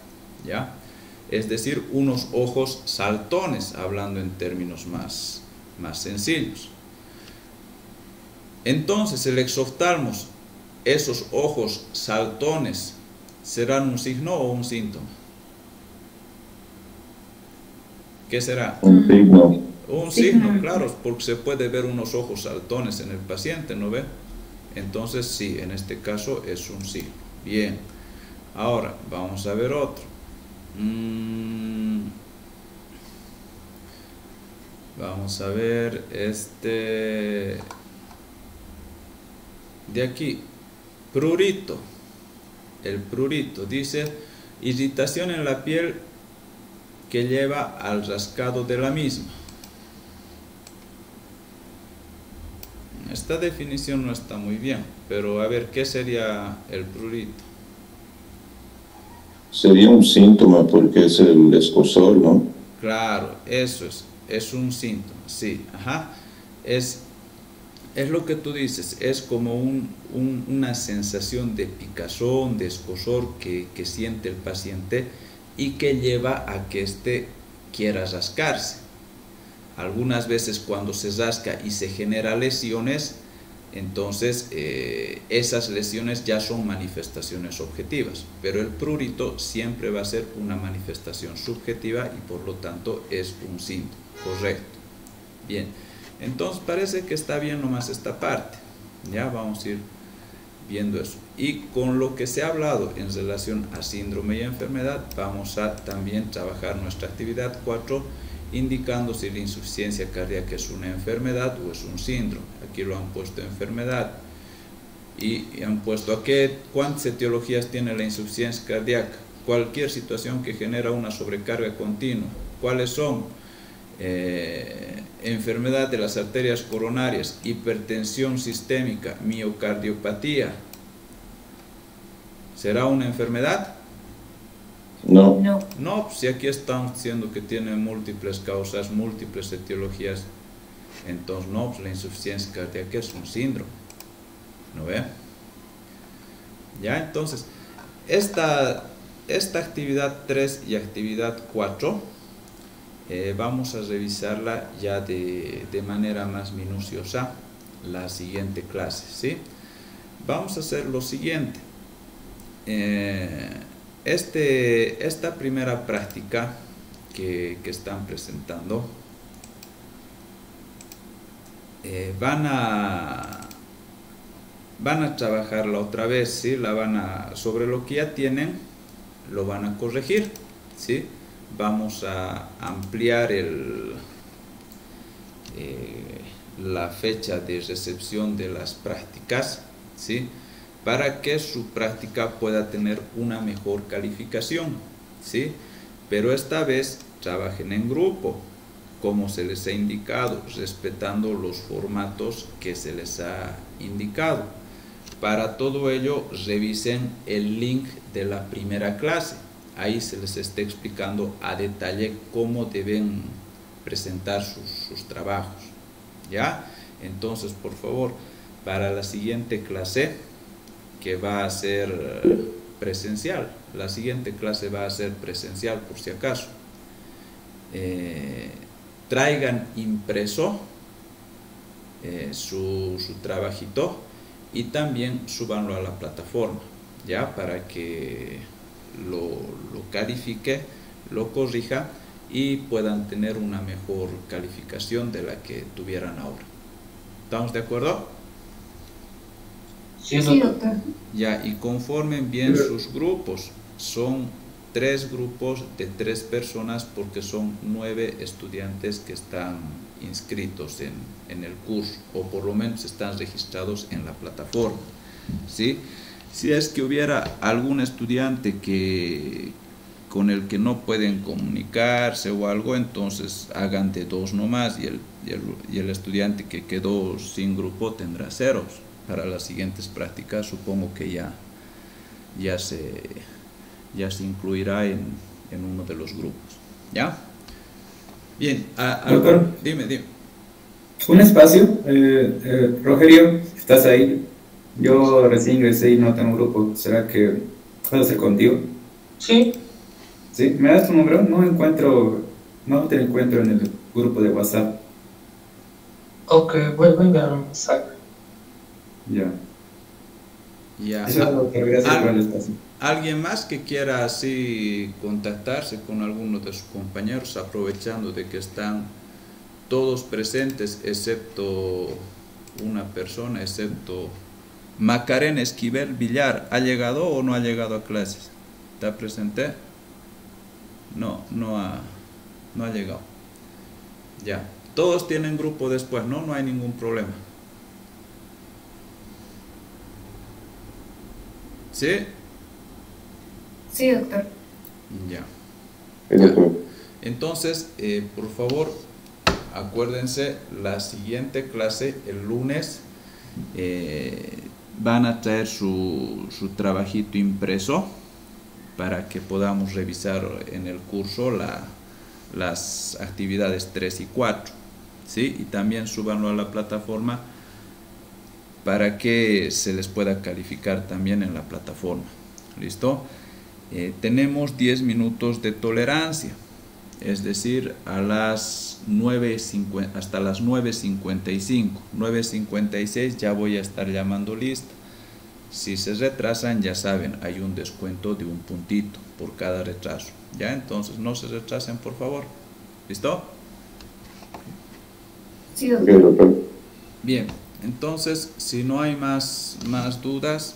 A: ¿ya? Es decir, unos ojos saltones, hablando en términos más sencillos. Entonces, el exoftalmos, esos ojos saltones, ¿serán un signo o un síntoma? ¿Qué será?
C: Un signo.
A: Un signo, claro, porque se puede ver unos ojos saltones en el paciente, ¿no ve? Entonces, sí, en este caso es un signo. Bien. Ahora, vamos a ver otro. Vamos a ver este de aquí. Prurito. El prurito dice irritación en la piel que lleva al rascado de la misma. Esta definición no está muy bien, pero a ver, ¿qué sería el prurito?
C: Sería un síntoma porque es el escozor, ¿no?
A: Claro, eso es un síntoma, sí, ajá. Es lo que tú dices, es como una sensación de picazón, de escozor que siente el paciente y que lleva a que éste quiera rascarse. Algunas veces cuando se rasca y se genera lesiones, entonces esas lesiones ya son manifestaciones objetivas, pero el prurito siempre va a ser una manifestación subjetiva y por lo tanto es un síntoma, correcto. Bien, entonces parece que está bien nomás esta parte, ya vamos a ir viendo eso. Y con lo que se ha hablado en relación a síndrome y enfermedad, vamos a también trabajar nuestra actividad 4, indicando si la insuficiencia cardíaca es una enfermedad o es un síndrome. Aquí lo han puesto enfermedad y han puesto a cuántas etiologías tiene la insuficiencia cardíaca. Cualquier situación que genera una sobrecarga continua. ¿Cuáles son? Enfermedad de las arterias coronarias, hipertensión sistémica, miocardiopatía. ¿Será una enfermedad?
C: No.
A: No, pues si aquí estamos diciendo que tiene múltiples causas, múltiples etiologías, entonces no, pues la insuficiencia cardíaca es un síndrome, ¿no ve? Ya, entonces, esta actividad 3 y actividad 4, vamos a revisarla ya de manera más minuciosa la siguiente clase, ¿sí? Vamos a hacer lo siguiente. Esta primera práctica que están presentando van a trabajarla otra vez, ¿sí? Sobre lo que ya tienen lo van a corregir, ¿sí? Vamos a ampliar la fecha de recepción de las prácticas, ¿sí? Para que su práctica pueda tener una mejor calificación, ¿sí? Pero esta vez trabajen en grupo, como se les ha indicado, respetando los formatos que se les ha indicado. Para todo ello, revisen el link de la primera clase. Ahí se les está explicando a detalle cómo deben presentar sus trabajos, ¿ya? Entonces, por favor, para la siguiente clase, que va a ser presencial, la siguiente clase va a ser presencial por si acaso, traigan impreso su trabajito y también súbanlo a la plataforma, ya, para que lo califique, lo corrija y puedan tener una mejor calificación de la que tuvieran ahora. ¿Estamos de acuerdo?
E: Sí,
B: Sí, doctor.
A: Ya, y conformen bien sus grupos. Son 3 grupos de 3 personas porque son 9 estudiantes que están inscritos en el curso o por lo menos están registrados en la plataforma, ¿sí? Si es que hubiera algún estudiante con el que no pueden comunicarse o algo, entonces hagan de 2 nomás y el estudiante que quedó sin grupo tendrá ceros. Para las siguientes prácticas supongo que ya se incluirá en uno de los grupos, ¿ya? Bien,
F: Doctor,
A: dime.
F: un espacio, Rogelio, ¿estás ahí? Yo recién ingresé y no tengo grupo, ¿será que puedo hacer contigo?
E: Sí.
F: ¿Sí? ¿Me das tu número? No te encuentro en el grupo de WhatsApp.
E: Ok, voy a enviar un mensaje.
F: Ya.
A: Ya.
F: Eso es lo que gracias por el espacio.
A: ¿Alguien más que quiera así contactarse con alguno de sus compañeros, aprovechando de que están todos presentes, excepto una persona, excepto Macarena Esquivel Villar? ¿Ha llegado o no ha llegado a clases? ¿Está presente? No ha llegado. Ya. Todos tienen grupo después, ¿no? No hay ningún problema. ¿Sí?
B: Sí, doctor.
A: Ya.
C: Doctor.
A: Entonces, por favor, acuérdense, la siguiente clase, el lunes, van a traer su trabajito impreso para que podamos revisar en el curso las actividades 3 y 4, ¿sí? Y también súbanlo a la plataforma para que se les pueda calificar también en la plataforma. ¿Listo? Tenemos 10 minutos de tolerancia, es decir, a las 9:50 hasta las 9:55. 9:56 ya voy a estar llamando lista. Si se retrasan, ya saben, hay un descuento de un puntito por cada retraso. Ya, entonces no se retrasen, por favor. ¿Listo?
B: Sí, doctor.
A: Bien, entonces, si no hay más dudas,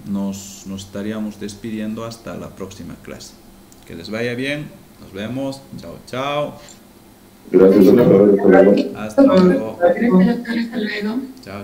A: nos estaríamos despidiendo hasta la próxima clase. Que les vaya bien, nos vemos, chao.
C: Gracias, doctor.
A: Hasta luego.
B: Hasta luego.
A: Chao.